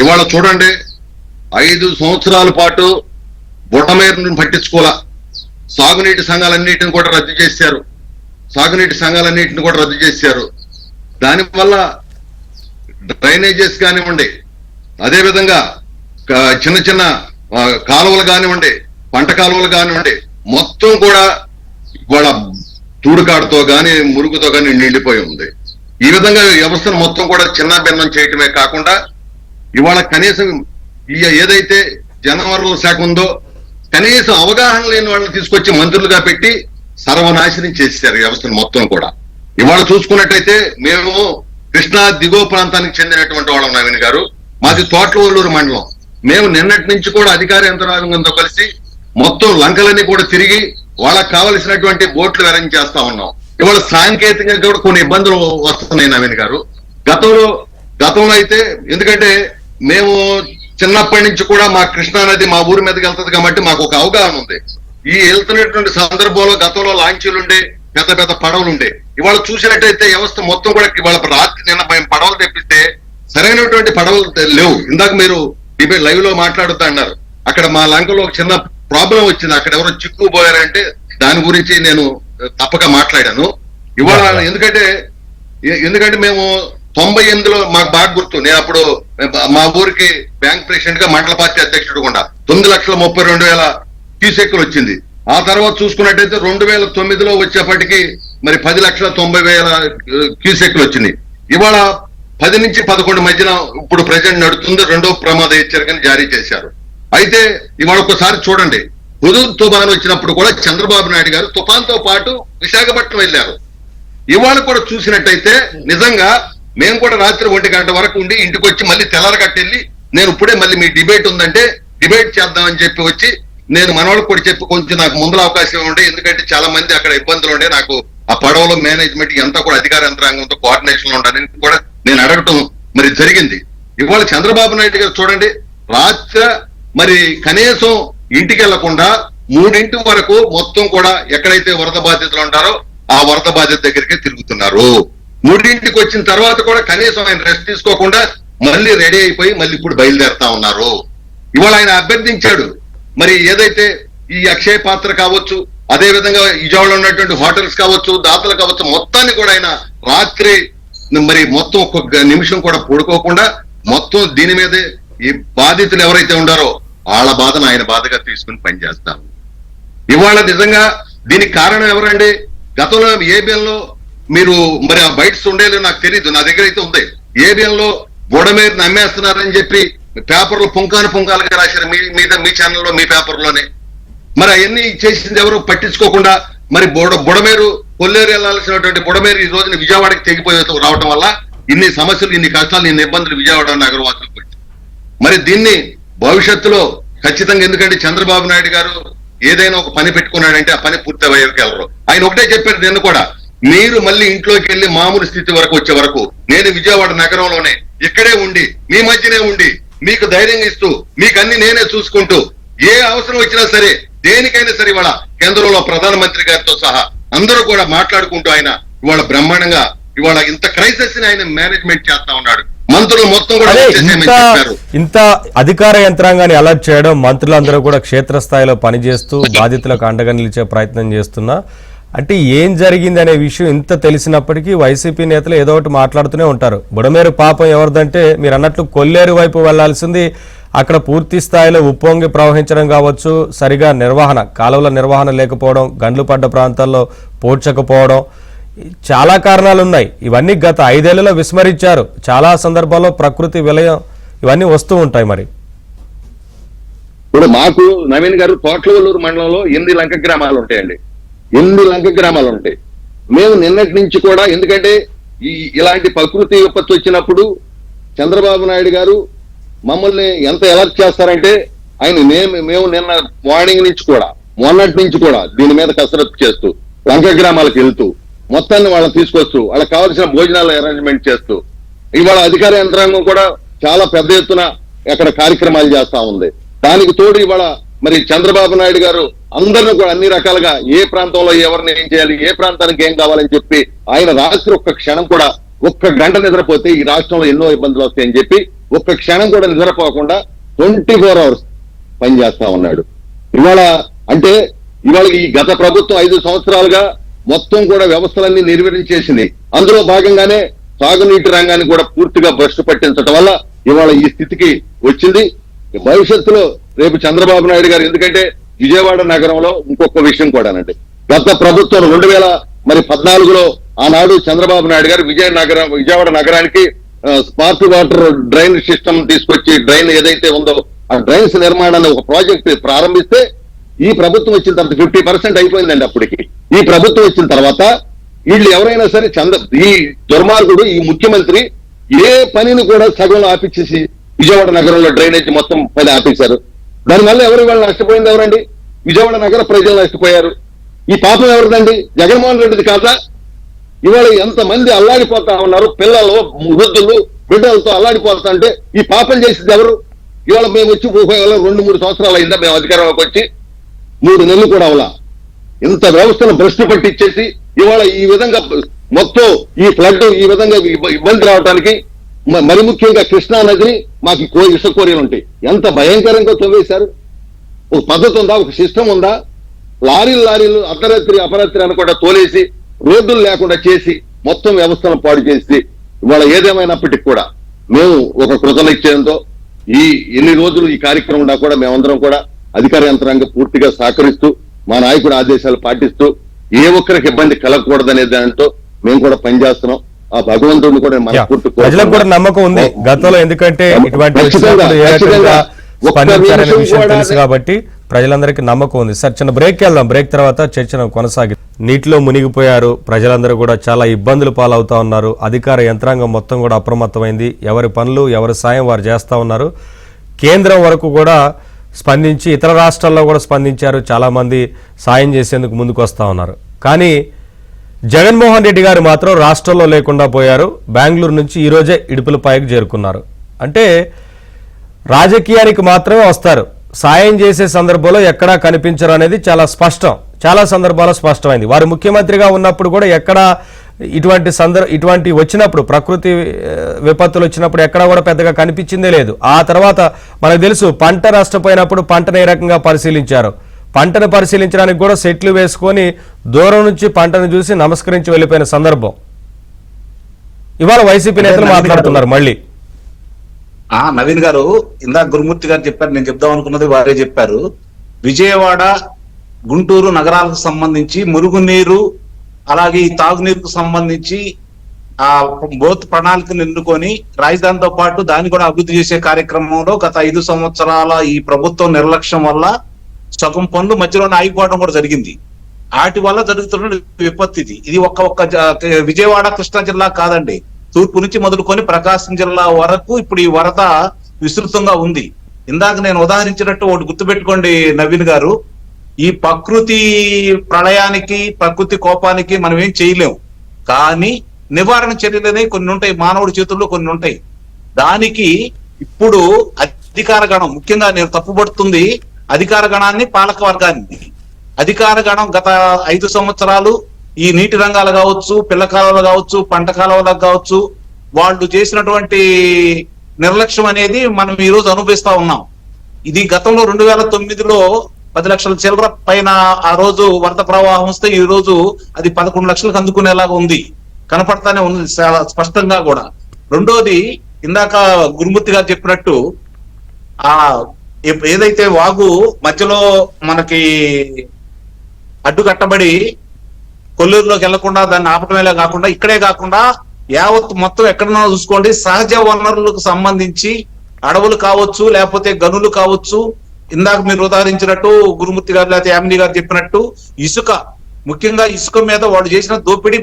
ఇవాళ చూడండి, 5 సంవత్సరాల పాటు బుట్టమేరుని పట్టించుకోలా, సాగునీటి సంఘాలన్నిటిని కూడా రద్దు చేశారు. దానివల్ల డ్రైనేజెస్ కానివ్వండి, అదేవిధంగా చిన్న చిన్న కాలువలు కానివ్వండి, పంట కాలువలు కానివ్వండి, మొత్తం కూడా ఇవాళ తూడుకాడుతో గాని మురుగుతో గాని నిండిపోయి ఉంది. ఈ విధంగా వ్యవస్థను మొత్తం కూడా చిన్న భిన్నం చేయటమే కాకుండా ఇవాళ కనీసం ఏదైతే జనవనరుల శాఖ ఉందో కనీసం అవగాహన లేని వాళ్ళని తీసుకొచ్చి మంత్రులుగా పెట్టి సర్వనాశనం చేశారు వ్యవస్థను మొత్తం కూడా. ఇవాళ చూసుకున్నట్టయితే మేము కృష్ణా దిగువ ప్రాంతానికి చెందినటువంటి వాళ్ళం నవీన్ గారు, మాది తోట్లవల్లూరు మండలం. మేము నిన్నటి నుంచి కూడా అధికార యంత్రాంగంతో కలిసి మొత్తం లంకలన్నీ కూడా తిరిగి వాళ్ళకి కావలసినటువంటి బోట్లు అరేంజ్ చేస్తా ఉన్నాం. ఇవాళ సాంకేతికంగా కూడా కొన్ని ఇబ్బందులు వస్తున్నాయి నవీన్ గారు. గతంలో అయితే, ఎందుకంటే మేము చిన్నప్పటి నుంచి కూడా మా కృష్ణా నది మా ఊరి మీదకి వెళ్తుంది కాబట్టి మాకు ఒక అవగాహన ఉంది. ఈ వెళ్తున్నటువంటి సందర్భంలో గతంలో లాంచీలు ఉండే, పెద్ద పెద్ద పడవలు ఉండే. ఇవాళ చూసినట్టయితే వ్యవస్థ మొత్తం కూడా ఇవాళ రాత్రి నిన్న మేము పడవలు తెప్పిస్తే సరైనటువంటి పడవలు లేవు. ఇందాక మీరు డిబేట్ లైవ్ లో మాట్లాడుతూ అన్నారు, అక్కడ మా లంకలో ఒక చిన్న ప్రాబ్లం వచ్చింది, అక్కడ ఎవరో చిక్కుపోయారంటే దాని గురించి నేను తప్పక మాట్లాడాను ఇవాళ. ఎందుకంటే మేము 98లో మాకు బాగా గుర్తు, నేను అప్పుడు మా ఊరికి బ్యాంక్ ప్రెసిడెంట్ గా మండల పార్టీ అధ్యక్షుడు కూడా 9,32,000 క్యూసెక్కులు వచ్చింది. ఆ తర్వాత చూసుకున్నట్టయితే 2009లో వచ్చేప్పటికి మరి 10,90,000 క్యూసెక్కులు వచ్చింది. ఇవాళ 10 నుంచి 11 మధ్యన ఇప్పుడు ప్రజెంట్ నడుతుంది, రెండో ప్రమాద హెచ్చరికను జారీ చేశారు. అయితే ఇవాళ ఒకసారి చూడండి, హుదూద్ తుఫాన్ వచ్చినప్పుడు కూడా చంద్రబాబు నాయుడు గారు తుఫాన్తో పాటు విశాఖపట్నం వెళ్ళారు. ఇవాళ కూడా చూసినట్టయితే నిజంగా మేము కూడా రాత్రి 1 గంట వరకు ఉండి ఇంటికి వచ్చి మళ్ళీ తెల్లరగట్టెళ్ళి నేను ఇప్పుడే మళ్ళీ మీ డిబేట్ ఉందంటే డిబేట్ చేద్దామని చెప్పి వచ్చి నేను మనవాళ్ళకి కూడా చెప్పి కొంచెం నాకు ముందుల అవకాశం ఉండే, ఎందుకంటే చాలా మంది అక్కడ ఇబ్బందులు ఉండే, నాకు ఆ పడవలో మేనేజ్మెంట్ అంతా కూడా అధికార యంత్రాంగంతో కోఆర్డినేషన్ లో ఉండాలని కూడా నేను అడగటం మరి జరిగింది. ఇవాళ చంద్రబాబు నాయుడు గారు చూడండి, రాత్రి మరి కనీసం ఇంటికి వెళ్లకుండా 3 వరకు మొత్తం కూడా ఎక్కడైతే వరద బాధితులు ఉంటారో ఆ వరద బాధిత దగ్గరికి తిరుగుతున్నారు. 3 వచ్చిన తర్వాత కూడా కనీసం ఆయన రెస్ట్ తీసుకోకుండా మళ్ళీ రెడీ అయిపోయి మళ్ళీ ఇప్పుడు బయలుదేరుతా ఉన్నారు. ఇవాళ ఆయన అభ్యర్థించాడు, మరి ఏదైతే ఈ అక్షయ పాత్ర కావచ్చు, అదే విధంగా విజయవాడలో ఉన్నటువంటి హోటల్స్ కావచ్చు, దాతలు కావచ్చు, మొత్తాన్ని కూడా ఆయన రాత్రి మరి మొత్తం ఒక్కొక్క నిమిషం కూడా పడుకోకుండా మొత్తం దీని మీదే ఈ బాధితులు ఎవరైతే ఉండారో వాళ్ళ బాధను ఆయన బాధగా తీసుకుని పనిచేస్తాం. ఇవాళ నిజంగా దీనికి కారణం ఎవరండి? గతంలో ఏబిఎన్ లో మీరు మరి ఆ బైట్స్ ఉండేది నాకు తెలియదు, నా దగ్గర అయితే ఉంది. ఏబిఎన్ లో బుడమేరు నమ్మేస్తున్నారని చెప్పి పేపర్లు పుంకాలుగా రాశారు, మీ ఛానల్లో మీ పేపర్లోనే. మరి అవన్నీ చేసింది ఎవరు పట్టించుకోకుండా మరి బుడమేరు కొల్లేరు వెళ్లాల్సినటువంటి బుడమేరు ఈ రోజున విజయవాడకి తెగిపోయి రావడం వల్ల ఇన్ని సమస్యలు, ఇన్ని కష్టాలు, ఇన్ని ఇబ్బందులు విజయవాడ నగరవాసులకు వచ్చాయి. మరి దీన్ని భవిష్యత్తులో ఖచ్చితంగా, ఎందుకంటే చంద్రబాబు నాయుడు గారు ఏదైనా ఒక పని పెట్టుకున్నాడంటే ఆ పని పూర్తి అయ్యేకి వెళ్ళరు. ఆయన ఒకటే చెప్పారు నిన్న కూడా, మీరు మళ్ళీ ఇంట్లోకి వెళ్ళి మామూలు స్థితి వరకు వచ్చే వరకు నేను విజయవాడ నగరంలోనే ఇక్కడే ఉండి మీ మధ్యనే ఉండి మీకు ధైర్యం ఇస్తూ మీకు అన్ని నేనే చూసుకుంటూ ఏ అవసరం వచ్చినా సరే దేనికైనా సరే ఇవాళ కేంద్రంలో ప్రధానమంత్రి గారితో సహా అందరూ కూడా మాట్లాడుకుంటూ ఆయన ఇవాళ బ్రహ్మాండంగా ఇవాళ ఇంత క్రైసిస్ ని ఆయన మేనేజ్మెంట్ చేస్తా ఉన్నాడు. మంత్రులు మొత్తం కూడా చెప్పారు. ఇంత అధికార యంత్రాంగాన్ని అలర్ట్ చేయడం, మంత్రులందరూ కూడా క్షేత్రస్థాయిలో పనిచేస్తూ బాధితులకు అండగా నిలిచే ప్రయత్నం చేస్తున్నా అంటే ఏం జరిగింది అనే విషయం ఇంత తెలిసినప్పటికీ వైసీపీ నేతలు ఏదో ఒకటి మాట్లాడుతూనే ఉంటారు. బుడమేరు పాపం ఎవరిదంటే మీరు అన్నట్లు కొల్లేరు వైపు వెళ్లాల్సింది, అక్కడ పూర్తి స్థాయిలో ఉప్పొంగి ప్రవహించడం కావచ్చు, సరిగా నిర్వహణ, కాలువల నిర్వహణ లేకపోవడం, గండ్లు పడ్డ ప్రాంతాల్లో పోడ్చకపోవడం, చాలా కారణాలు ఉన్నాయి. ఇవన్నీ గత 5 ఏళ్లలో విస్మరించారు. చాలా సందర్భాల్లో ప్రకృతి విలయం ఇవన్నీ వస్తూ ఉంటాయి. మరి ఇప్పుడు మాకు నవీన్ గారు తోట్లవల్లూరు మండలంలో 8 లంక గ్రామాలు ఉంటాయండి. 8 లంక గ్రామాలు ఉంటాయి. మేము నిన్నటి నుంచి కూడా, ఎందుకంటే ఇలాంటి ప్రకృతి విపత్తు వచ్చినప్పుడు చంద్రబాబు నాయుడు గారు మమ్మల్ని ఎంత అలర్ట్ చేస్తారంటే ఆయన మేము నిన్న మార్నింగ్ నుంచి కూడా మొన్నటి నుంచి కూడా దీని మీద కసరత్తు చేస్తూ లంక గ్రామాలకు వెళ్తూ మొత్తాన్ని వాళ్ళని తీసుకొస్తూ వాళ్ళకి కావాల్సిన భోజనాలు అరేంజ్మెంట్ చేస్తూ ఇవాళ అధికార యంత్రాంగం కూడా చాలా పెద్ద ఎత్తున అక్కడ కార్యక్రమాలు చేస్తా ఉంది. దానికి తోడు ఇవాళ మరి చంద్రబాబు నాయుడు గారు అందరిని కూడా అన్ని రకాలుగా ఏ ప్రాంతంలో ఎవరిని ఏం చేయాలి, ఏ ప్రాంతానికి ఏం కావాలని చెప్పి ఆయన రాత్రి ఒక్క క్షణం కూడా, 1 గంట నిద్రపోతే ఈ రాష్ట్రంలో ఎన్నో ఇబ్బందులు వస్తాయని చెప్పి 1 క్షణం కూడా నిద్రపోకుండా 24 hours పనిచేస్తా ఉన్నాడు. ఇవాళ అంటే ఇవాళ ఈ గత ప్రభుత్వం 5 సంవత్సరాలుగా మొత్తం కూడా వ్యవస్థలన్నీ నిర్వహించేసింది. అందులో భాగంగానే సాగునీటి రంగాన్ని కూడా పూర్తిగా భ్రష్టు పట్టించడం వల్ల ఇవాళ ఈ స్థితికి వచ్చింది. భవిష్యత్తులో రేపు చంద్రబాబు నాయుడు గారు, ఎందుకంటే విజయవాడ నగరంలో ఇంకొక విషయం కూడానండి, గత ప్రభుత్వం 2014లో ఆనాడు చంద్రబాబు నాయుడు గారు విజయవాడ నగరానికి స్మార్ట్ వాటర్ డ్రైన్ సిస్టమ్ తీసుకొచ్చి డ్రైన్ ఏదైతే ఉందో ఆ డ్రైన్స్ నిర్మాణాన్ని ఒక ప్రాజెక్ట్ ప్రారంభిస్తే ఈ ప్రభుత్వం వచ్చిన తర్వాత 50% అయిపోయిందండి. అప్పటికి ఈ ప్రభుత్వం వచ్చిన తర్వాత వీళ్ళు ఎవరైనా సరే ఈ దుర్మార్గుడు ఈ ముఖ్యమంత్రి ఏ పనిని కూడా సగంలో ఆపిచ్చేసి విజయవాడ నగరంలో డ్రైనేజ్ మొత్తం పని ఆపేశారు. దానివల్ల ఎవరు వాళ్ళు నష్టపోయింది ఎవరండి? విజయవాడ నగర ప్రజలు నష్టపోయారు. ఈ పాపం ఎవరిదండి? జగన్మోహన్ రెడ్డిది కాదా? ఇవాళ ఎంతమంది అల్లాడిపోతా ఉన్నారు, పిల్లలు వృద్ధులు బిడ్డలతో అల్లాడిపోతా అంటే ఈ పాపం చేసింది ఎవరు? ఇవాళ మేము వచ్చి 2-3 సంవత్సరాలు అయిందా మేము అధికారంలోకి వచ్చి? 3 నెలలు కూడా అవలా. ఇంత వ్యవస్థను భ్రష్టు పట్టించేసి ఇవాళ ఈ విధంగా మొత్తం ఈ ఫ్లడ్ ఈ విధంగా ఇబ్బంది రావడానికి, మరి ముఖ్యంగా కృష్ణా నదిని మాకు ఇసుక కోరియలు ఉంటాయి, ఎంత భయంకరంగా తవ్వేశారు. ఒక పద్ధతి ఉందా? ఒక సిస్టమ్ ఉందా? లారీలు అర్ధరాత్రి అపరాత్రి అని కూడా తోలేసి రోడ్డులు లేకుండా చేసి మొత్తం వ్యవస్థను పాడు చేసి ఇవాళ ఏదేమైనప్పటికీ కూడా మేము ఒక కృతనిశ్చయంతో ఈ ఎన్ని రోజులు ఈ కార్యక్రమం కూడా మేమందరం కూడా అధికార యంత్రాంగం పూర్తిగా సహకరిస్తూ మా నాయకుడు ఆదేశాలు పాటిస్తూ ఏ ఒక్కరికి ఇబ్బంది కలగకూడదనే దానితో మేము కూడా పనిచేస్తున్నాం. ఆ భగవంతుడిని కూడా మనస్ఫూర్తిగా ప్రజలకు కూడా నమ్మకం ఉంది గతంలో, ఎందుకంటే ఇటువంటి ఖచ్చితంగా, వచ్చినప్పుడు ఏ రకంగా ఖచ్చితంగా. ఒక్క స్పందించారనే నిమిషం విషయం కూడా తెలుసు కాబట్టి ప్రజలందరికీ నమ్మకం ఉంది. సార్, చిన్న బ్రేక్ వెళ్దాం. బ్రేక్ తర్వాత చర్చను కొనసాగి నీటిలో మునిగిపోయారు ప్రజలందరూ కూడా, చాలా ఇబ్బందులు పాలవుతా ఉన్నారు. అధికార యంత్రాంగం మొత్తం కూడా అప్రమత్తమైంది. ఎవరి పనులు ఎవరి సాయం వారు చేస్తూ ఉన్నారు. కేంద్రం వరకు కూడా స్పందించి ఇతర రాష్ట్రాల్లో కూడా స్పందించారు. చాలామంది సాయం చేసేందుకు ముందుకు వస్తూ ఉన్నారు. కానీ జగన్మోహన్ రెడ్డి గారు మాత్రం రాష్ట్రంలో లేకుండా పోయారు. బెంగళూరు నుంచి ఈరోజే ఇడుపులపాయకు చేరుకున్నారు. అంటే రాజకీయానికి మాత్రమే వస్తారు, సాయం చేసే సందర్భంలో ఎక్కడా కనిపించరు అనేది చాలా స్పష్టం. చాలా సందర్భాల్లో స్పష్టమైంది. వారు ముఖ్యమంత్రిగా ఉన్నప్పుడు కూడా ఎక్కడా ఇటువంటి వచ్చినప్పుడు, ప్రకృతి విపత్తులు వచ్చినప్పుడు ఎక్కడా కూడా పెద్దగా కనిపించిందే లేదు. ఆ తర్వాత మనకు తెలుసు, పంట నష్టపోయినప్పుడు పంటను ఏ రకంగా పరిశీలించారు. పంటను పరిశీలించడానికి కూడా సెట్లు వేసుకొని దూరం నుంచి పంటను చూసి నమస్కరించి వెళ్ళిపోయిన సందర్భం. ఇవాళ వైసీపీ నేతలు మాట్లాడుతున్నారు మళ్ళీ. నవీన్ గారు, ఇందాక గురుమూర్తి గారు చెప్పారు, నేను చెప్దాం అనుకున్నది వారే చెప్పారు. విజయవాడ, గుంటూరు నగరాలకు సంబంధించి మురుగునీరు, అలాగే ఈ తాగునీరుకు సంబంధించి ఆ బోత్ ప్రణాళికను ఎన్నుకొని రాజధానితో పాటు దాన్ని కూడా అభివృద్ధి చేసే కార్యక్రమంలో గత 5 సంవత్సరాల ఈ ప్రభుత్వం నిర్లక్ష్యం వల్ల సగం పనులు మధ్యలోనే ఆగిపోవడం కూడా జరిగింది. వాటి వల్ల జరుగుతున్న విపత్తు ఇది ఒక్క విజయవాడ కృష్ణా జిల్లా కాదండి, తూర్పు నుంచి మొదలుకొని ప్రకాశం జిల్లా వరకు ఇప్పుడు ఈ వరద విస్తృతంగా ఉంది. ఇందాక నేను ఉదాహరించినట్టు ఒకటి గుర్తుపెట్టుకోండి నవీన్ గారు, ఈ ప్రకృతి ప్రళయానికి, ప్రకృతి కోపానికి మనం ఏం చేయలేము. కానీ నివారణ చర్యలనే కొన్ని ఉంటాయి, మానవుడి చేతుల్లో కొన్ని ఉంటాయి. దానికి ఇప్పుడు అధికార గణం, ముఖ్యంగా నేను తప్పుపడుతుంది అధికార గణాన్ని, పాలక వర్గాన్ని. అధికార గణం గత 5 సంవత్సరాలు ఈ నీటి రంగాలు కావచ్చు, పిల్ల కాలువలు కావచ్చు, పంట కాలువలకు కావచ్చు, వాళ్ళు చేసినటువంటి నిర్లక్ష్యం అనేది మనం ఈ రోజు అనుభవిస్తా ఉన్నాం. ఇది గతంలో 2009లో 10 లక్షల చిల్లర పైన ఆ రోజు వరద ప్రవాహం వస్తే ఈ రోజు అది 11 లక్షలకు అందుకునేలాగా ఉంది, కనపడతానే ఉంది చాలా స్పష్టంగా కూడా. రెండోది, ఇందాక గురుమూర్తి గారు చెప్పినట్టు ఆ ఏదైతే వాగు మధ్యలో మనకి అడ్డుకట్టబడి కొల్లూరులోకి వెళ్లకుండా దాన్ని ఆపటమేలా కాకుండా, ఇక్కడే కాకుండా యావత్ మొత్తం ఎక్కడన్నా చూసుకోండి, సహజ వనరులకు సంబంధించి అడవులు కావచ్చు, లేకపోతే గనులు కావచ్చు, ఇందాక మీరు ఉదాహరించినట్టు గురుమూర్తి గారు లేకపోతే యామిని గారు చెప్పినట్టు ఇసుక, ముఖ్యంగా ఇసుక మీద వాళ్ళు చేసిన దోపిడీ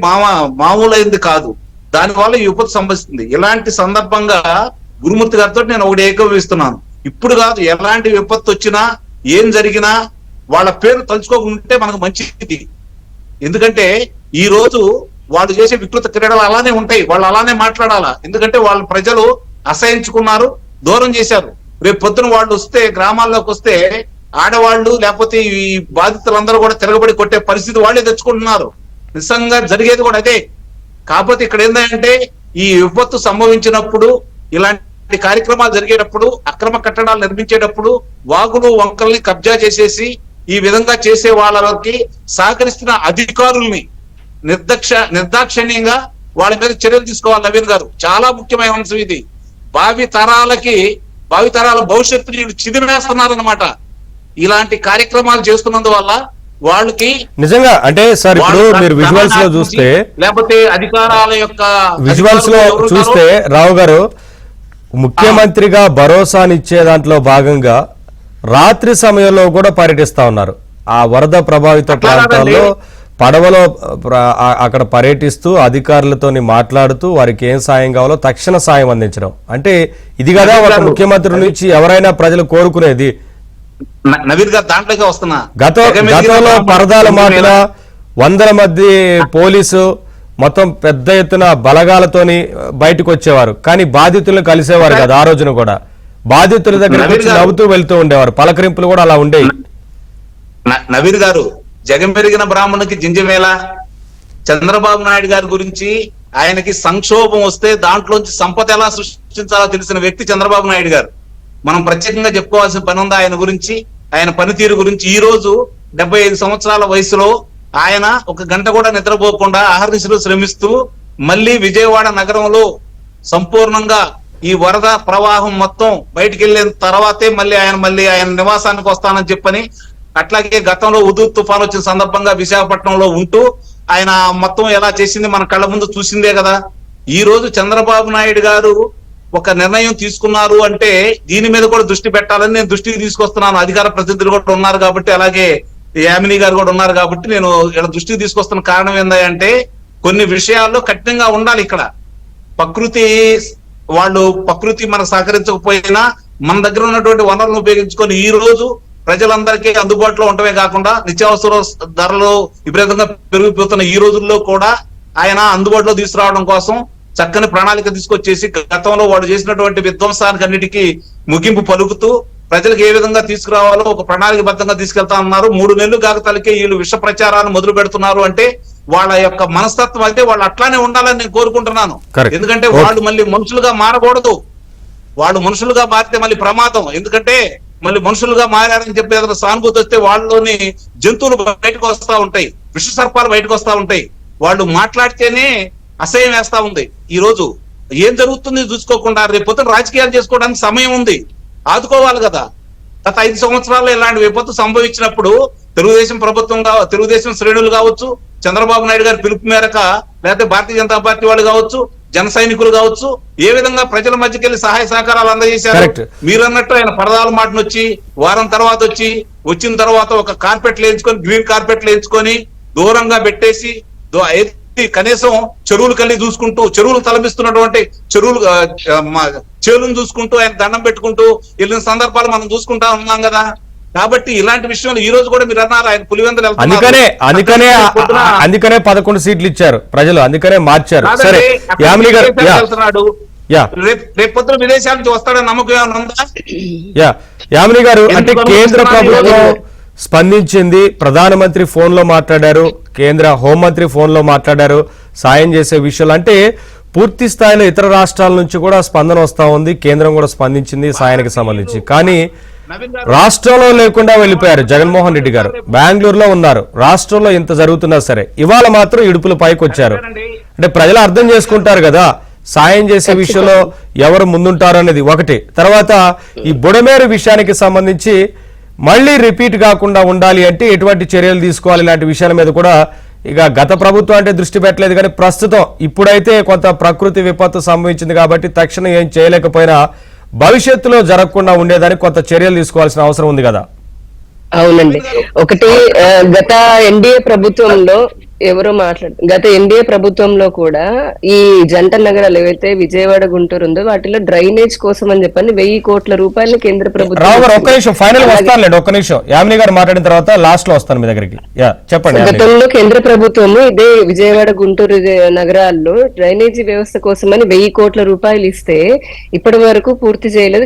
మామూలైంది కాదు. దానివల్ల ఈ విపత్తు సంభవిస్తుంది. ఇలాంటి సందర్భంగా గురుమూర్తి గారితో నేను ఒకటి ఏకీభవిస్తున్నాను. ఇప్పుడు కాదు, ఎలాంటి విపత్తు వచ్చినా ఏం జరిగినా వాళ్ళ పేరు తలుచుకోకుంటే మనకు మంచిది. ఎందుకంటే ఈ రోజు వాళ్ళు చేసే వికృత క్రీడలు అలానే ఉంటాయి, వాళ్ళు అలానే మాట్లాడాలా. ఎందుకంటే వాళ్ళ ప్రజలు అసహించుకున్నారు, దూరం చేశారు. రేపు పొద్దున వాళ్ళు వస్తే, గ్రామాల్లోకి వస్తే ఆడవాళ్ళు లేకపోతే ఈ బాధితులందరూ కూడా తిరగబడి కొట్టే పరిస్థితి వాళ్ళే తెచ్చుకుంటున్నారు. నిజంగా జరిగేది కూడా అదే. కాకపోతే ఇక్కడ ఏంటంటే ఈ విపత్తు సంభవించినప్పుడు, ఇలాంటి కార్యక్రమాలు జరిగేటప్పుడు, అక్రమ కట్టడాలు నిర్మించేటప్పుడు వాగులు వంకల్ని కబ్జా చేసేసి ఈ విధంగా చేసే వాళ్ళకి సహకరిస్తున్న అధికారుల్ని నిర్దాక్షిణ్యంగా వాళ్ళ మీద చర్యలు తీసుకోవాలి నవీన్ గారు. చాలా ముఖ్యమైన అంశం ఇది. భావితరాల భవిష్యత్తుని చిదిమేస్తున్నారన్నమాట ఇలాంటి కార్యక్రమాలు చేస్తున్నందువల్ల. వాళ్ళకి నిజంగా అంటే సార్, ఇప్పుడు మీరు విజువల్స్ లో చూస్తే, లేకపోతే అధికారాల యొక్క విజువల్స్ లో చూస్తే రావు గారు ముఖ్యమంత్రిగా భరోసానిచ్చే దాంట్లో భాగంగా రాత్రి సమయంలో కూడా పర్యటిస్తా ఉన్నారు. ఆ వరద ప్రభావిత ప్రాంతాల్లో పడవలో అక్కడ పర్యటిస్తూ అధికారులతో మాట్లాడుతూ వారికి ఏం సాయం కావాలో తక్షణ సాయం అందించడం. అంటే ఇది కదా ఒక ముఖ్యమంత్రి నుంచి ఎవరైనా ప్రజలు కోరుకునేది. నవీన్ గారు దాంట్లోకి వస్తున్నా, గతంలో పరదాల మాటల 100 మంది పోలీసు మొత్తం పెద్ద ఎత్తున బలగాలతోని బయటకు వచ్చేవారు, కానీ బాధితులను కలిసేవారు కదా. ఆ రోజున కూడా బాధితుల దగ్గర నవ్వుతూ వెళ్తూ ఉండేవారు, పలకరింపులు కూడా అలా ఉండేవి. నవీన్ గారు, జగమెరిగిన బ్రాహ్మణునికి జింజమేళ. చంద్రబాబు నాయుడు గారి గురించి, ఆయనకి సంక్షోభం వస్తే దాంట్లోంచి సంపద ఎలా సృష్టించాలో తెలిసిన వ్యక్తి చంద్రబాబు నాయుడు గారు. మనం ప్రత్యేకంగా చెప్పుకోవాల్సిన పని ఉంది ఆయన గురించి, ఆయన పనితీరు గురించి. ఈ రోజు 75 సంవత్సరాల వయసులో ఆయన 1 గంట కూడా నిద్రపోకుండా అహర్నిశలు శ్రమిస్తూ మళ్ళీ విజయవాడ నగరంలో సంపూర్ణంగా ఈ వరద ప్రవాహం మొత్తం బయటికి వెళ్ళిన తర్వాతే మళ్ళీ ఆయన నివాసానికి వస్తానని చెప్పని, అట్లాగే గతంలో ఉదూ తుఫాన్ వచ్చిన సందర్భంగా విశాఖపట్నంలో ఉంటూ ఆయన మొత్తం ఎలా చేసింది మన కళ్ళ ముందు చూసిందే కదా. ఈ రోజు చంద్రబాబు నాయుడు గారు ఒక నిర్ణయం తీసుకున్నారు అంటే దీని మీద కూడా దృష్టి పెట్టాలని నేను దృష్టికి తీసుకొస్తున్నాను. అధికార ప్రతినిధులు కూడా ఉన్నారు కాబట్టి, అలాగే యామిని గారు కూడా ఉన్నారు కాబట్టి నేను ఇక్కడ దృష్టికి తీసుకొస్తున్న కారణం ఏంటంటే కొన్ని విషయాల్లో కఠినంగా ఉండాలి. ఇక్కడ ప్రకృతి మనకు సహకరించకపోయినా మన దగ్గర ఉన్నటువంటి వనరులను ఉపయోగించుకొని ఈ రోజు ప్రజలందరికీ అందుబాటులో ఉండటమే కాకుండా నిత్యావసర ధరలు విపరీతంగా పెరిగిపోతున్న ఈ రోజుల్లో కూడా ఆయన అందుబాటులో తీసుకురావడం కోసం చక్కని ప్రణాళిక తీసుకొచ్చేసి గతంలో వాడు చేసినటువంటి విధ్వంసానికి అన్నిటికీ ముగింపు పలుకుతూ ప్రజలకు ఏ విధంగా తీసుకురావాలో ఒక ప్రణాళికబద్ధంగా తీసుకెళ్తా ఉన్నారు. 3 నెలలు కాకతలకే వీళ్ళు విష ప్రచారాన్ని మొదలు పెడుతున్నారు అంటే వాళ్ళ యొక్క మనస్తత్వం అయితే వాళ్ళు అట్లానే ఉండాలని నేను కోరుకుంటున్నాను. ఎందుకంటే వాళ్ళు మళ్ళీ మనుషులుగా మారకూడదు. వాళ్ళు మనుషులుగా మారితే మళ్ళీ ప్రమాదం. ఎందుకంటే మళ్ళీ మనుషులుగా మారారని చెప్పి ఏదైనా సానుభూతి వస్తే వాళ్ళలోని జంతువులు బయటకు వస్తా ఉంటాయి, విష సర్పాలు బయటకు వస్తా ఉంటాయి. వాళ్ళు మాట్లాడితేనే అసహ్యం వేస్తా ఉంది. ఈ రోజు ఏం జరుగుతుంది చూసుకోకుండా రేపు పొద్దున రాజకీయాలు చేసుకోవడానికి సమయం ఉంది, ఆదుకోవాలి కదా. గత 5 సంవత్సరాల్లో ఇలాంటి విపత్తు సంభవించినప్పుడు తెలుగుదేశం ప్రభుత్వం తెలుగుదేశం శ్రేణులు కావచ్చు, చంద్రబాబు నాయుడు గారి పిలుపు మేరక లేకపోతే భారతీయ జనతా పార్టీ వాళ్ళు కావచ్చు, జన సైనికులు కావచ్చు, ఏ విధంగా ప్రజల మధ్యకి వెళ్ళి సహాయ సహకారాలు అందజేశారు. మీరు అన్నట్టు ఆయన పరదాల మాటను వచ్చి వారం తర్వాత వచ్చిన తర్వాత ఒక కార్పెట్లు వేయించుకొని, గ్రీన్ కార్పెట్లు వేయించుకొని దూరంగా పెట్టేసి కనీసం చెరువులు కలిగి చూసుకుంటూ, చెరువులు తలపిస్తున్నటువంటి చెరువులను చూసుకుంటూ ఆయన దండం పెట్టుకుంటూ వెళ్ళిన సందర్భాలు మనం చూసుకుంటా ఉన్నాం కదా. కాబట్టి ఇలాంటి విషయంలో ఈ రోజు కూడా మీరు అన్నారు ఆయన పులివెందులు అందుకనే 11 సీట్లు ఇచ్చారు ప్రజలు, అందుకనే మార్చారు. సరే యామిని గారు, రేపు పొద్దున విదేశాల నుంచి వస్తాడని నమ్మకం ఏమైనా ఉందా? యామిని గారు, అంటే కేంద్ర ప్రభుత్వం స్పందించింది, ప్రధానమంత్రి ఫోన్ లో మాట్లాడారు, కేంద్ర హోంమంత్రి ఫోన్ లో మాట్లాడారు సాయం చేసే విషయాలు. అంటే పూర్తి స్థాయిలో ఇతర రాష్ట్రాల నుంచి కూడా స్పందన వస్తా ఉంది, కేంద్రం కూడా స్పందించింది సాయానికి సంబంధించి. కానీ రాష్ట్రంలో లేకుండా వెళ్ళిపోయారు జగన్మోహన్ రెడ్డి గారు, బెంగళూరులో ఉన్నారు. రాష్ట్రంలో ఇంత జరుగుతున్నా సరే ఇవాళ మాత్రం ఇడుపుల పైకి వచ్చారు. అంటే ప్రజలు అర్థం చేసుకుంటారు కదా సాయం చేసే విషయంలో ఎవరు ముందుంటారు అనేది ఒకటి. తర్వాత ఈ బుడమేరు విషయానికి సంబంధించి మళ్ళీ రిపీట్ కాకుండా ఉండాలి అంటే ఎటువంటి చర్యలు తీసుకోవాలి ఇలాంటి విషయాల మీద కూడా ఇక గత ప్రభుత్వం అంటే దృష్టి పెట్టలేదు. కానీ ప్రస్తుతం ఇప్పుడైతే కొంత ప్రకృతి విపత్తు సంభవించింది కాబట్టి తక్షణం ఏం చేయలేకపోయినా భవిష్యత్తులో జరగకుండా ఉండేదానికి కొంత చర్యలు తీసుకోవాల్సిన అవసరం ఉంది కదా. అవునండి. ఒకటి గత ఎన్డీఏ ప్రభుత్వంలో గత ఎన్డీఏ ప్రభుత్వంలో కూడా ఈ జంట నగరాలు ఏవైతే విజయవాడ, గుంటూరు ఉందో వాటిలో డ్రైనేజ్ కోసం అని చెప్పని 1000 కోట్ల రూపాయలు కేంద్ర ప్రభుత్వం. మాట్లాడిన తర్వాత లాస్ట్ లో వస్తాను మీ దగ్గరికి. చెప్పండి. గతంలో కేంద్ర ప్రభుత్వము ఇదే విజయవాడ, గుంటూరు నగరాల్లో డ్రైనేజీ వ్యవస్థ కోసమని 1000 కోట్ల రూపాయలు ఇస్తే ఇప్పటి వరకు పూర్తి చేయలేదు.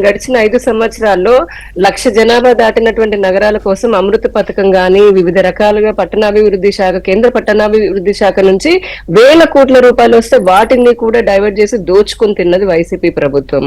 గడిచిన 5 సంవత్సరాల్లో 1,00,000 జనాభా దాటినటువంటి నగరాల కోసం అమృత పథకం గాని వివిధ రకాలుగా పట్టణాభివృద్ధి శాఖ, కేంద్ర పట్టణాభివృద్ధి శాఖ నుంచి 1000 కోట్ల రూపాయలు వస్తే వాటిని కూడా డైవర్ట్ చేసి దోచుకొని తిన్నది వైసీపీ ప్రభుత్వం.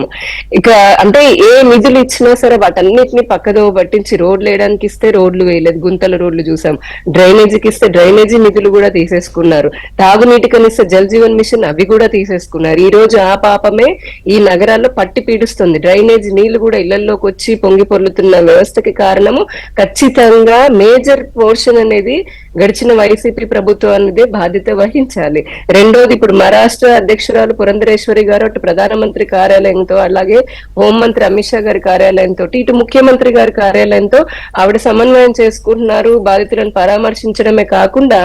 ఇక అంటే ఏ నిధులు ఇచ్చినా సరే వాటన్నిటిని పక్కదో పట్టించి రోడ్లు వేయడానికి ఇస్తే రోడ్లు వేయలేదు, గుంతల రోడ్లు చూసాం. డ్రైనేజీకి ఇస్తే డ్రైనేజీ నిధులు కూడా తీసేసుకున్నారు. తాగునీటి కనిస్తే జల్ జీవన్ మిషన్ అవి కూడా తీసేసుకున్నారు. ఈ రోజు ఆ పాపమే ఈ నగరాల్లో పట్టి పీడిస్తుంది. డ్రైనేజీ నీళ్లు కూడా ఇళ్లలోకి వచ్చి పొంగి పొర్లుతున్న వ్యవస్థకి కారణము ఖచ్చితంగా మేజర్ పోర్షన్ అనేది గడిచిన వైసీపీ ప్రభుత్వానిదే బాధ్యత వహించాలి. రెండోది, ఇప్పుడు మహారాష్ట్ర అధ్యక్షురాలు పురంధరేశ్వరి గారు అటు ప్రధానమంత్రి కార్యాలయంతో అలాగే హోంమంత్రి అమిత్ షా గారి కార్యాలయంతో ఇటు ముఖ్యమంత్రి గారి కార్యాలయంతో ఆవిడ సమన్వయం చేసుకుంటున్నారు. బాధితులను పరామర్శించడమే కాకుండా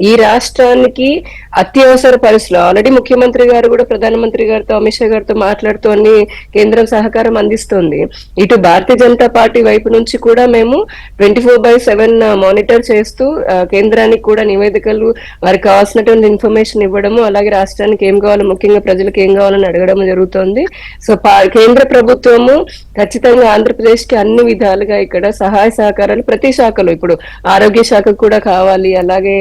ఈ రాష్ట్రానికి అత్యవసర పరిస్థితులు ఆల్రెడీ ముఖ్యమంత్రి గారు కూడా ప్రధానమంత్రి గారితో అమిత్ షా గారితో మాట్లాడుతూ అన్ని కేంద్రం సహకారం అందిస్తుంది. ఇటు భారతీయ జనతా పార్టీ వైపు నుంచి కూడా మేము 24/7 మానిటర్ చేస్తూ కేంద్రానికి కూడా నివేదికలు వారికి కావాల్సినటువంటి ఇన్ఫర్మేషన్ ఇవ్వడము, అలాగే రాష్ట్రానికి ఏం కావాలో ముఖ్యంగా ప్రజలకు ఏం కావాలని అడగడం జరుగుతుంది. సో కేంద్ర ప్రభుత్వము ఖచ్చితంగా ఆంధ్రప్రదేశ్ కి అన్ని విధాలుగా ఇక్కడ సహాయ సహకారాలు ప్రతి శాఖలో, ఇప్పుడు ఆరోగ్య శాఖకు కూడా కావాలి, అలాగే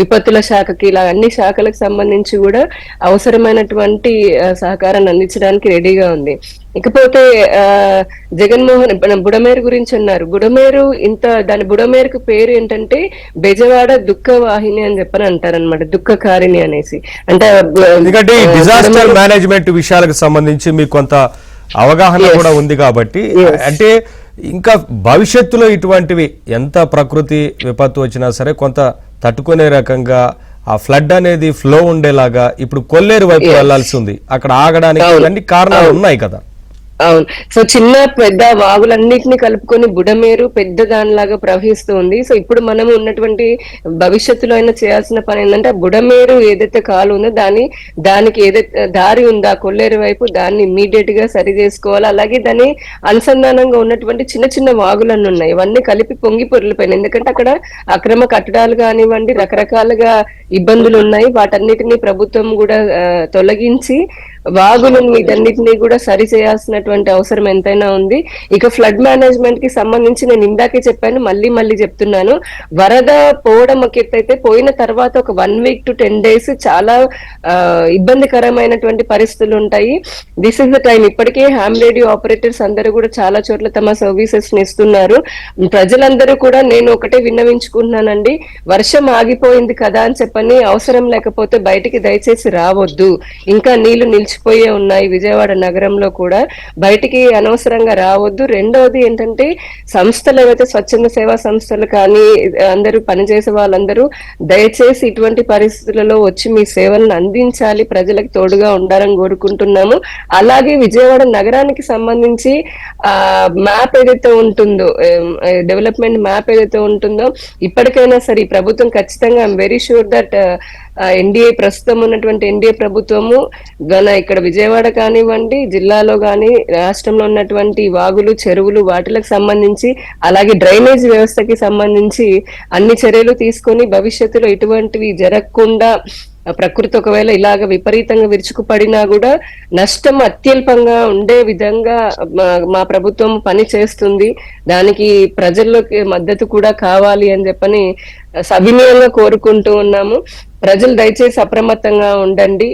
విపత్తుల శాఖకి, ఇలా అన్ని శాఖలకు సంబంధించి కూడా అవసరమైనటువంటి సహకారాన్ని అందించడానికి రెడీగా ఉంది. ఇకపోతే జగన్మోహన్ బుడమేరు గురించి అన్నారు. బుడమేరు దాని బుడమేరుకు పేరు ఏంటంటే బెజవాడ దుఃఖ వాహిని అని చెప్పని అంటారనమాట, దుఃఖకారిణి అనేసి. అంటే ఎందుకంటే ఈ డిజాస్టర్ మేనేజ్మెంట్ విషయాలకు సంబంధించి మీకు కొంత అవగాహన కూడా ఉంది కాబట్టి, అంటే ఇంకా భవిష్యత్తులో ఇటువంటివి ఎంత ప్రకృతి విపత్తు వచ్చినా సరే కొంత తట్టుకునే రకంగా ఆ ఫ్లడ్ అనేది ఫ్లో ఉండేలాగా ఇప్పుడు కొల్లేరు వైపు వెళ్లాల్సి ఉంది, అక్కడ ఆగడానికి అన్ని కారణాలు ఉన్నాయి కదా. అవును. సో చిన్న పెద్ద వాగులన్నిటిని కలుపుకొని బుడమేరు పెద్ద దానిలాగా ప్రవహిస్తూ ఉంది. సో ఇప్పుడు మనం ఉన్నటువంటి భవిష్యత్తులో అయినా చేయాల్సిన పని ఏంటంటే బుడమేరు ఏదైతే కాలు ఉందో దానికి ఏదైతే దారి ఉందా కొల్లేరు వైపు దాన్ని ఇమ్మీడియట్ గా సరి చేసుకోవాలి. అలాగే దాని అనుసంధానంగా ఉన్నటువంటి చిన్న చిన్న వాగులన్నీ ఉన్నాయి, ఇవన్నీ కలిపి పొంగి పొర్లిపోయినాయి. ఎందుకంటే అక్కడ అక్రమ కట్టడాలు కానివ్వండి రకరకాలుగా ఇబ్బందులు ఉన్నాయి. వాటన్నిటిని ప్రభుత్వం కూడా తొలగించి వాగులను వీటన్నిటిని కూడా సరి చేయాల్సినటువంటి అవసరం ఎంతైనా ఉంది. ఇక ఫ్లడ్ మేనేజ్మెంట్ కి సంబంధించి నేను ఇందాకే చెప్పాను, మళ్ళీ చెప్తున్నాను. వరద పోవడం ఒక ఎత్తు అయితే పోయిన తర్వాత ఒక 1 week to 10 days చాలా ఇబ్బందికరమైనటువంటి పరిస్థితులు ఉంటాయి. This is the time. ఇప్పటికే హ్యామ్ రేడియో ఆపరేటర్స్ అందరూ కూడా చాలా చోట్ల తమ సర్వీసెస్ ని ఇస్తున్నారు. ప్రజలందరూ కూడా నేను ఒకటే విన్నవించుకుంటున్నానండి, వర్షం ఆగిపోయింది కదా అని చెప్పని అవసరం లేకపోతే బయటికి దయచేసి రావద్దు. ఇంకా నీళ్లు నిలిచిపోయే ఉన్నాయి విజయవాడ నగరంలో కూడా, బయటికి అనవసరంగా రావద్దు. రెండవది ఏంటంటే సంస్థలు ఏవైతే స్వచ్ఛంద సేవా సంస్థలు కానీ అందరూ పనిచేసే వాళ్ళందరూ దయచేసి ఇటువంటి పరిస్థితులలో వచ్చి మీ సేవలను అందించాలి, ప్రజలకు తోడుగా ఉండాలని కోరుకుంటున్నాము. అలాగే విజయవాడ నగరానికి సంబంధించి మ్యాప్ ఏదైతే ఉంటుందో, డెవలప్మెంట్ మ్యాప్ ఏదైతే ఉంటుందో ఇప్పటికైనా సరే ఈ ప్రభుత్వం ఖచ్చితంగా I'm very sure that NDA ప్రస్తుతం ఉన్నటువంటి ఎన్డీఏ ప్రభుత్వము ఇక్కడ విజయవాడ కానివ్వండి జిల్లాలో కానీ రాష్ట్రంలో ఉన్నటువంటి వాగులు చెరువులు వాటిలకు సంబంధించి అలాగే డ్రైనేజ్ వ్యవస్థకి సంబంధించి అన్ని చర్యలు తీసుకొని భవిష్యత్తులో ఇటువంటివి జరగకుండా ప్రకృతి ఒకవేళ ఇలాగ విపరీతంగా విరుచుకుపడినా కూడా నష్టం అత్యల్పంగా ఉండే విధంగా మా ప్రభుత్వం పని చేస్తుంది. దానికి ప్రజల్లోకి మద్దతు కూడా కావాలి అని చెప్పని సవినయంగా కోరుకుంటూ ఉన్నాము. ప్రజలు దయచేసి అప్రమత్తంగా ఉండండి.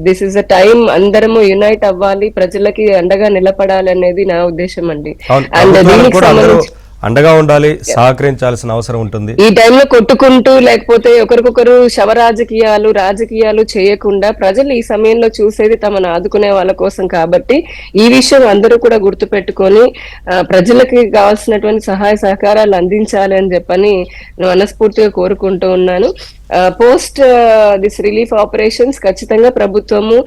దిస్ ఇస్ అ టైం, అందరము యునైట్ అవ్వాలి, ప్రజలకి అండగా నిలబడాలి అనేది నా ఉద్దేశం అండి. అండ్ దీనికి సంబంధించి అండగా ఉండాలి, సహకరించాల్సిన అవసరం ఉంటుంది. ఈ టైంలో కొట్టుకుంటూ లేకపోతే ఒకరికొకరు శవ రాజకీయాలు చేయకుండా ప్రజలు ఈ సమయంలో చూసేది తమను ఆదుకునే వాళ్ళ కోసం కాబట్టి ఈ విషయం అందరూ కూడా గుర్తు పెట్టుకొని ప్రజలకి కావాల్సినటువంటి సహాయ సహకారాలు అందించాలి అని చెప్పని మనస్ఫూర్తిగా కోరుకుంటూ ఉన్నాను. పోస్ట్ దిస్ రిలీఫ్ ఆపరేషన్స్ ఖచ్చితంగా ప్రభుత్వము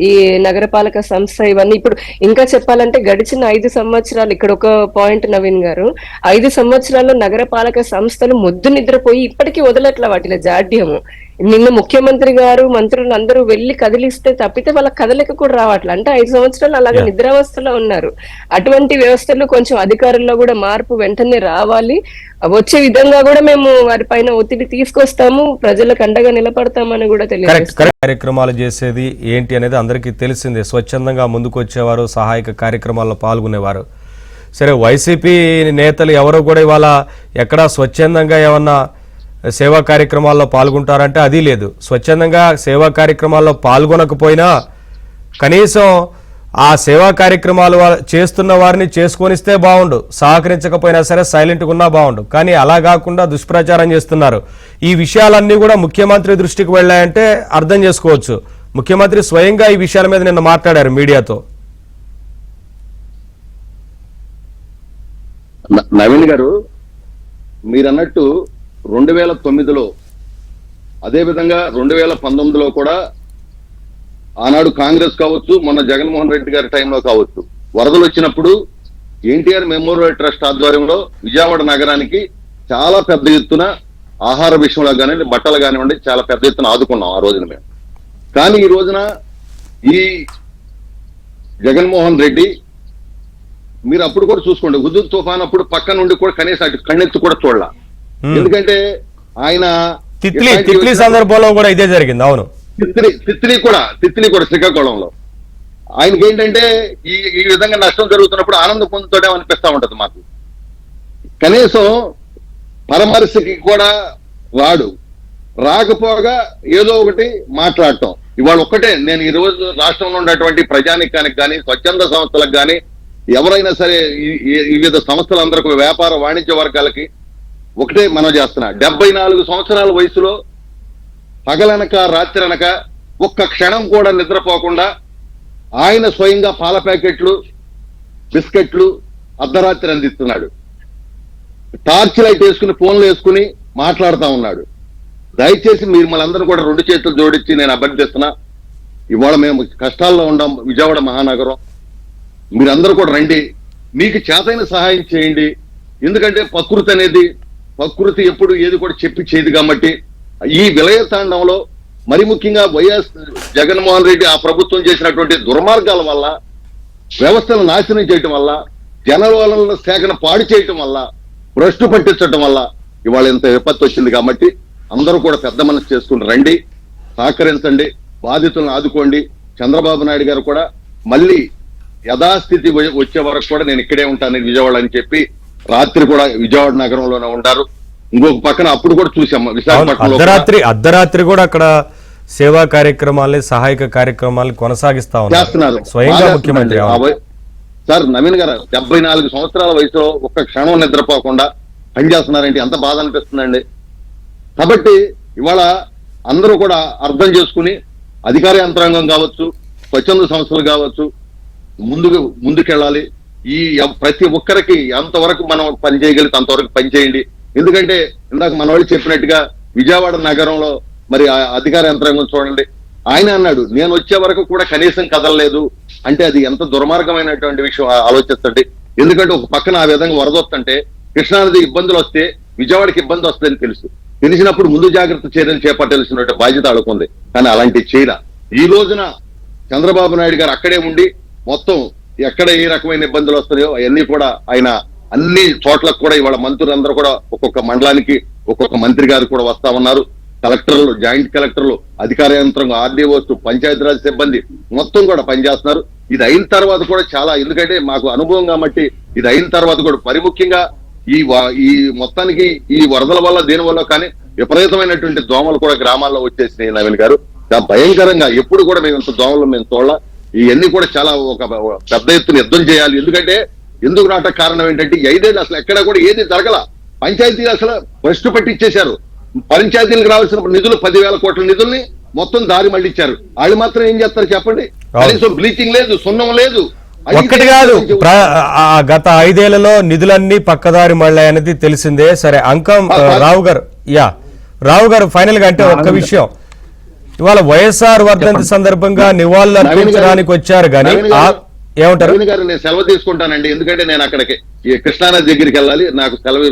ఈ నగరపాలక సంస్థ ఇవన్నీ ఇప్పుడు ఇంకా చెప్పాలంటే గడిచిన 5 సంవత్సరాలు ఇక్కడ ఒక పాయింట్ నవీన్ గారు, 5 సంవత్సరాల్లో నగరపాలక సంస్థలు మొద్దు నిద్రపోయి ఇప్పటికీ వదలట్ల వాటిలో జాడ్యము. నిన్న ముఖ్యమంత్రి గారు మంత్రులు అందరూ వెళ్లి కదిలిస్తే తప్పితే వాళ్ళ కదలిక కూడా రావట్లే. అంటే 5 సంవత్సరాలు అలాగే నిద్రావస్థలో ఉన్నారు. అటువంటి వ్యవస్థలు కొంచెం అధికారుల్లో కూడా మార్పు వెంటనే రావాలి. వచ్చే విధంగా కూడా మేము వారి పైన ఒత్తిడి తీసుకొస్తాము, ప్రజలకు అండగా నిలబడతామని కూడా తెలియదు. కార్యక్రమాలు చేసేది ఏంటి అనేది అందరికీ తెలిసిందే. స్వచ్ఛందంగా ముందుకు వచ్చేవారు, సహాయక కార్యక్రమాల్లో పాల్గొనేవారు. సరే, వైసీపీ నేతలు ఎవరు కూడా ఇవాళ ఎక్కడా స్వచ్ఛందంగా ఏమన్నా సేవా కార్యక్రమాల్లో పాల్గొంటారంటే అది లేదు. స్వచ్ఛందంగా సేవా కార్యక్రమాల్లో పాల్గొనకపోయినా కనీసం ఆ సేవా కార్యక్రమాలు చేస్తున్న వారిని చేసుకొనిస్తే బాగుండు, సహకరించకపోయినా సరే సైలెంట్గా ఉన్నా బాగుండు. కానీ అలా కాకుండా దుష్ప్రచారం చేస్తున్నారు. ఈ విషయాలన్నీ కూడా ముఖ్యమంత్రి దృష్టికి వెళ్ళాయంటే అర్థం చేసుకోవచ్చు. ముఖ్యమంత్రి స్వయంగా ఈ విషయాల మీద నిన్న మాట్లాడారు మీడియాతో. నవీన్ గారు, మీరన్నట్టు 2009లో అదేవిధంగా 2019లో కూడా ఆనాడు కాంగ్రెస్ కావచ్చు, మొన్న జగన్మోహన్ రెడ్డి గారి టైంలో కావచ్చు, వరదలు వచ్చినప్పుడు ఎన్టీఆర్ మెమోరియల్ ట్రస్ట్ ఆధ్వర్యంలో విజయవాడ నగరానికి చాలా పెద్ద ఎత్తున ఆహార విషయంలో కానివ్వండి, బట్టలు కానివ్వండి చాలా పెద్ద ఎత్తున ఆదుకున్నాం ఆ రోజున మేము. కానీ ఈ రోజున ఈ జగన్మోహన్ రెడ్డి, మీరు అప్పుడు కూడా చూసుకోండి, హుదూద్ తుఫాన్ అప్పుడు పక్క నుండి కూడా కనీసం అటు కన్నెత్తి కూడా చూడాల. ఎందుకంటే ఆయన తిత్లీ సందర్భంలో కూడా ఇదే జరిగింది. అవును, తిత్లీ కూడా శ్రీకాకుళంలో ఆయనకి ఏంటంటే ఈ విధంగా నష్టం జరుగుతున్నప్పుడు ఆనందం పొందుతూనే అనిపిస్తా ఉంటది మాకు. కనీసం పరామర్శకి కూడా రాకపోగా ఏదో ఒకటి మాట్లాడటం. ఇవాళ ఒక్కటే నేను ఈ రోజు రాష్ట్రంలో ఉన్నటువంటి ప్రజానికానికి కానీ స్వచ్ఛంద సంస్థలకు కానీ ఎవరైనా సరే వివిధ సంస్థలందరికీ వ్యాపార వాణిజ్య వర్గాలకి ఒకటే మనం చేస్తున్నా, 74 సంవత్సరాల వయసులో పగలనక రాత్రనక ఒక్క క్షణం కూడా నిద్రపోకుండా ఆయన స్వయంగా పాల ప్యాకెట్లు బిస్కెట్లు అర్ధరాత్రి అందిస్తున్నాడు. టార్చ్ లైట్ వేసుకుని ఫోన్లు వేసుకుని మాట్లాడుతూ ఉన్నాడు. దయచేసి మీరు మనందరూ కూడా 2 చేతులు జోడించి నేను అభ్యర్థిస్తున్నా. ఇవాళ మేము కష్టాల్లో ఉన్నాం, విజయవాడ మహానగరం, మీరందరూ కూడా రండి, మీకు చేతైన సహాయం చేయండి. ఎందుకంటే ప్రకృతి ఎప్పుడు ఏది కూడా చెప్పి చేయదు కాబట్టి ఈ విలయ తాండంలో మరి ముఖ్యంగా వైఎస్ జగన్మోహన్ రెడ్డి ఆ ప్రభుత్వం చేసినటువంటి దుర్మార్గాల వల్ల, వ్యవస్థను నాశనం చేయటం వల్ల, జనవనరుల శాఖను పాడు చేయటం వల్ల, భ్రష్టు పట్టించడం వల్ల ఇవాళ ఇంత విపత్తు వచ్చింది. కాబట్టి అందరూ కూడా పెద్ద మనసు చేసుకుని రండి, సహకరించండి, బాధితులను ఆదుకోండి. చంద్రబాబు నాయుడు గారు కూడా మళ్ళీ యథాస్థితి వచ్చే వరకు కూడా నేను ఇక్కడే ఉంటాను విజయవాడ అని చెప్పి రాత్రి కూడా విజయవాడ నగరంలోనే ఉంటారు. ఇంకొక పక్కన అప్పుడు కూడా చూసాము విశాఖపట్నంలో అర్ధరాత్రి కూడా అక్కడ సేవా కార్యక్రమాలని, సహాయక కార్యక్రమాలను కొనసాగిస్తా చేస్తున్నారు స్వయంగా ముఖ్యమంత్రి. సార్ నవీన్ గారు 74 సంవత్సరాల వయసులో ఒక్క క్షణం నిద్రపోకుండా పనిచేస్తున్నారంటే ఎంత బాధ అనిపిస్తుందండి. కాబట్టి ఇవాళ అందరూ కూడా అర్థం చేసుకుని అధికార యంత్రాంగం కావచ్చు, స్వచ్ఛంద సంస్థలు కావచ్చు, ముందుకెళ్ళాలి. ఈ ప్రతి ఒక్కరికి ఎంతవరకు మనం పని చేయగలిగితే అంతవరకు పని చేయండి. ఎందుకంటే ఇందాక మన వాళ్ళు చెప్పినట్టుగా విజయవాడ నగరంలో మరి అధికార యంత్రాంగం చూడండి, ఆయన అన్నాడు నేను వచ్చే వరకు కూడా కనీసం కదలలేదు అంటే అది ఎంత దుర్మార్గమైనటువంటి విషయం ఆలోచిస్తండి. ఎందుకంటే ఒక పక్కన ఆ విధంగా వరద వస్తుంటే కృష్ణానది ఇబ్బందులు వస్తే విజయవాడకి ఇబ్బంది వస్తుందని తెలిసినప్పుడు ముందు జాగ్రత్త చర్యలు చేపట్టాల్సిన బాధ్యత అడుగుంది. కానీ అలాంటి చర్య ఈ రోజున చంద్రబాబు నాయుడు గారు అక్కడే ఉండి మొత్తం ఎక్కడ ఏ రకమైన ఇబ్బందులు వస్తున్నాయో అవన్నీ కూడా ఆయన అన్ని చోట్లకు కూడా ఇవాళ మంత్రులందరూ కూడా ఒక్కొక్క మండలానికి ఒక్కొక్క మంత్రి గారు కూడా వస్తా ఉన్నారు. కలెక్టర్లు, జాయింట్ కలెక్టర్లు, అధికార యంత్రం, ఆర్డీఓస్, పంచాయతీరాజ్ సిబ్బంది మొత్తం కూడా పనిచేస్తున్నారు. ఇది అయిన తర్వాత కూడా చాలా, ఎందుకంటే మాకు అనుభవం కాబట్టి ఇది అయిన తర్వాత కూడా మరి ముఖ్యంగా ఈ మొత్తానికి ఈ వరదల వల్ల దేని వల్ల కానీ విపరీతమైనటువంటి దోమలు కూడా గ్రామాల్లో వచ్చేసినాయి నవీన్ గారు. భయంకరంగా ఎప్పుడు కూడా మేము ఇంత దోమలు మేము చూడాల. ఇవన్నీ కూడా చాలా ఒక పెద్ద ఎత్తున యుద్ధం చేయాలి. ఎందుకు రావటం కారణం ఏంటంటే 5 ఏళ్ళు అసలు ఎక్కడా కూడా ఏది జరగల. పంచాయతీలు అసలు భ్రష్టు పట్టించేశారు. పంచాయతీలకు రావాల్సిన నిధులు 10,000 కోట్ల నిధుల్ని మొత్తం దారి మళ్ళించారు. వాళ్ళు మాత్రం ఏం చేస్తారు చెప్పండి? కనీసం బ్లీచింగ్ లేదు, సున్నం లేదు. ఒక్కటి కాదు, గత 5 ఏళ్లలో నిధులన్నీ పక్కదారి మళ్ళాయనేది తెలిసిందే. సరే అంకం రావు గారు ఫైనల్ గా అంటే ఒక్క విషయం, ఇవాళ వైఎస్ఆర్ వర్ధంతి సందర్భంగా నివాళులు అర్పించడానికి వచ్చారు కానీ ఏమంటారు? నేను సెలవు తీసుకుంటానండి, ఎందుకంటే నేను అక్కడికి కృష్ణానది దగ్గరికి వెళ్ళాలి, నాకు సెలవు.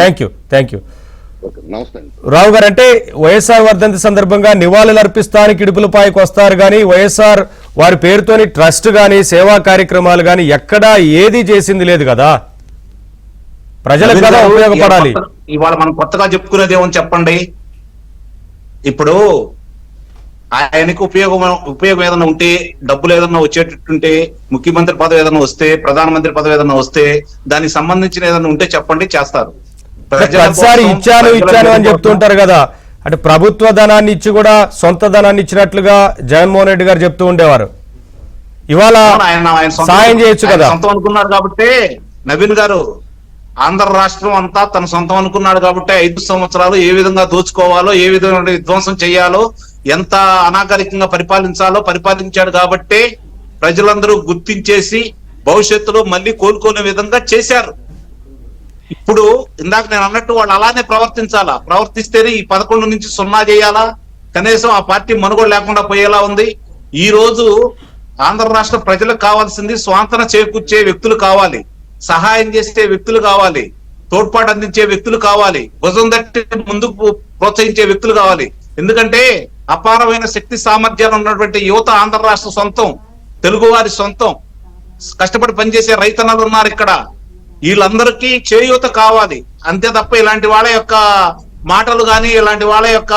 Thank you. నమస్తే. రావు గారు అంటే వైఎస్ఆర్ వర్ధంతి సందర్భంగా నివాళులు అర్పిస్తానికి ఇడుపులపాయకు వస్తారు కానీ వైఎస్ఆర్ వారి పేరుతోని ట్రస్ట్ గాని సేవా కార్యక్రమాలు గాని ఎక్కడా ఏది చేసింది లేదు కదా, ప్రజలకు కదా ఉపయోగపడాలి. ఇవాళ మనం కొత్తగా చెప్పుకునేది ఏమని చెప్పండి? ఇప్పుడు ఆయనకు ఉపయోగం ఏదైనా ఉంటే, డబ్బులు ఏదన్నా వచ్చేటట్టుంటే, ముఖ్యమంత్రి పదవి ఏదైనా వస్తే, ప్రధానమంత్రి పదవి ఏదైనా వస్తే, దానికి సంబంధించిన ఏదైనా ఉంటే చెప్పండి, చేస్తారు. ప్రతిసారి ఇచ్చాను అని చెప్తుంటారు కదా, అంటే ప్రభుత్వ ధనాన్ని ఇచ్చి కూడా సొంత ధనాన్ని ఇచ్చినట్లుగా జగన్మోహన్ రెడ్డి గారు చెప్తూ ఉండేవారు. ఇవాళ సాయం చేయొచ్చు కదా. సొంతం అనుకున్నారు కాబట్టి నవీన్ గారు, ఆంధ్ర రాష్ట్రం అంతా తన సొంతం అనుకున్నాడు కాబట్టి 5 సంవత్సరాలు ఏ విధంగా దోచుకోవాలో, ఏ విధంగా విధ్వంసం చేయాలో, ఎంత అనాగరికంగా పరిపాలించాలో పరిపాలించాడు కాబట్టి ప్రజలందరూ గుర్తించేసి భవిష్యత్తులో మళ్ళీ కోలుకునే విధంగా చేశారు. ఇప్పుడు ఇందాక నేను అన్నట్టు వాళ్ళు అలానే ప్రవర్తిస్తేనే ఈ 11 నుంచి 0 చేయాలా, కనీసం ఆ పార్టీ మనుగోడు లేకుండా పోయేలా ఉంది. ఈ రోజు ఆంధ్ర రాష్ట్ర ప్రజలకు కావాల్సింది స్వాంతన చేకూర్చే వ్యక్తులు కావాలి, సహాయం చేసే వ్యక్తులు కావాలి, తోడ్పాటు అందించే వ్యక్తులు కావాలి, భుజం తట్టి ముందుకు ప్రోత్సహించే వ్యక్తులు కావాలి. ఎందుకంటే అపారమైన శక్తి సామర్థ్యాలు ఉన్నటువంటి యువత ఆంధ్ర రాష్ట్ర సొంతం, తెలుగువారి సొంతం, కష్టపడి పనిచేసే రైతన్నలు ఉన్నారు ఇక్కడ. వీళ్ళందరికీ చేయూత కావాలి అంతే తప్ప ఇలాంటి వాళ్ళ యొక్క మాటలు గాని, ఇలాంటి వాళ్ళ యొక్క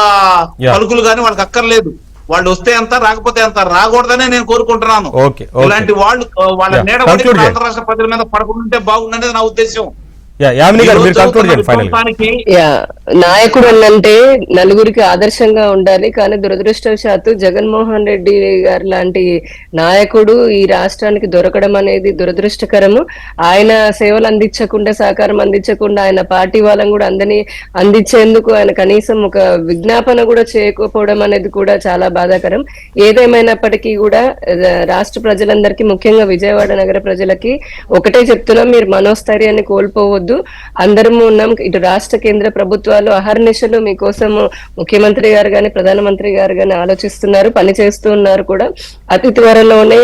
పలుకులు గాని వాళ్ళకి అక్కర్లేదు. వాళ్ళు వస్తే ఎంత, రాకపోతే ఎంత, రాకూడదనే నేను కోరుకుంటున్నాను. ఇలాంటి వాళ్ళు వాళ్ళ నీడ ఆంధ్ర రాష్ట్ర ప్రజల మీద పడకుంటే బాగుండనేది నా ఉద్దేశం. నాయకుడు అన్నంటే నలుగురికి ఆదర్శంగా ఉండాలి, కానీ దురదృష్టవశాత్తు జగన్మోహన్ రెడ్డి గారు లాంటి నాయకుడు ఈ రాష్ట్రానికి దొరకడం అనేది దురదృష్టకరము. ఆయన సేవలు అందించకుండా, సహకారం అందించకుండా, ఆయన పార్టీ వాళ్ళని కూడా అందించేందుకు ఆయన కనీసం ఒక విజ్ఞాపన కూడా చేయకపోవడం అనేది కూడా చాలా బాధాకరం. ఏదేమైనప్పటికీ కూడా రాష్ట్ర ప్రజలందరికీ, ముఖ్యంగా విజయవాడ నగర ప్రజలకి ఒకటే చెప్తున్నాం, మీరు మనోస్థైర్యాన్ని కోల్పోవద్దు. మర్చిపోవద్దు. అందరము ఉన్నాం. ఇటు రాష్ట్ర కేంద్ర ప్రభుత్వాలు అహర్నిశలు మీకోసము ముఖ్యమంత్రి గారు గాని ప్రధానమంత్రి గారు గాని ఆలోచిస్తున్నారు, పని చేస్తూ ఉన్నారు కూడా. అతి త్వరలోనే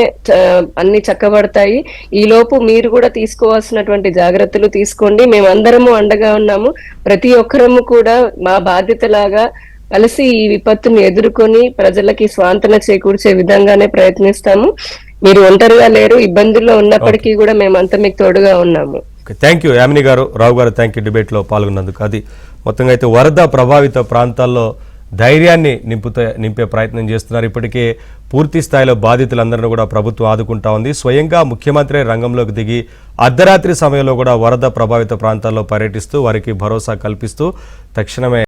అన్ని చక్కబడతాయి. ఈ లోపు మీరు కూడా తీసుకోవాల్సినటువంటి జాగ్రత్తలు తీసుకోండి. మేమందరము అండగా ఉన్నాము. ప్రతి ఒక్కరము కూడా మా బాధ్యతలాగా కలిసి ఈ విపత్తును ఎదుర్కొని ప్రజలకి స్వాంతన చేకూర్చే విధంగానే ప్రయత్నిస్తాము. మీరు ఒంటరిగా లేరు. ఇబ్బందుల్లో ఉన్నప్పటికీ కూడా మేమంతా మీకు తోడుగా ఉన్నాము. థ్యాంక్ యూ యామిని గారు, రావు గారు, థ్యాంక్ యూ డిబేట్లో పాల్గొన్నందుకు. అది మొత్తంగా అయితే వరద ప్రభావిత ప్రాంతాల్లో ధైర్యాన్ని నింపే ప్రయత్నం చేస్తున్నారు. ఇప్పటికే పూర్తి స్థాయిలో బాధితులందరినీ కూడా ప్రభుత్వం ఆదుకుంటా ఉంది. స్వయంగా ముఖ్యమంత్రి రంగంలోకి దిగి అర్ధరాత్రి సమయంలో కూడా వరద ప్రభావిత ప్రాంతాల్లో పర్యటిస్తూ వారికి భరోసా కల్పిస్తూ తక్షణమే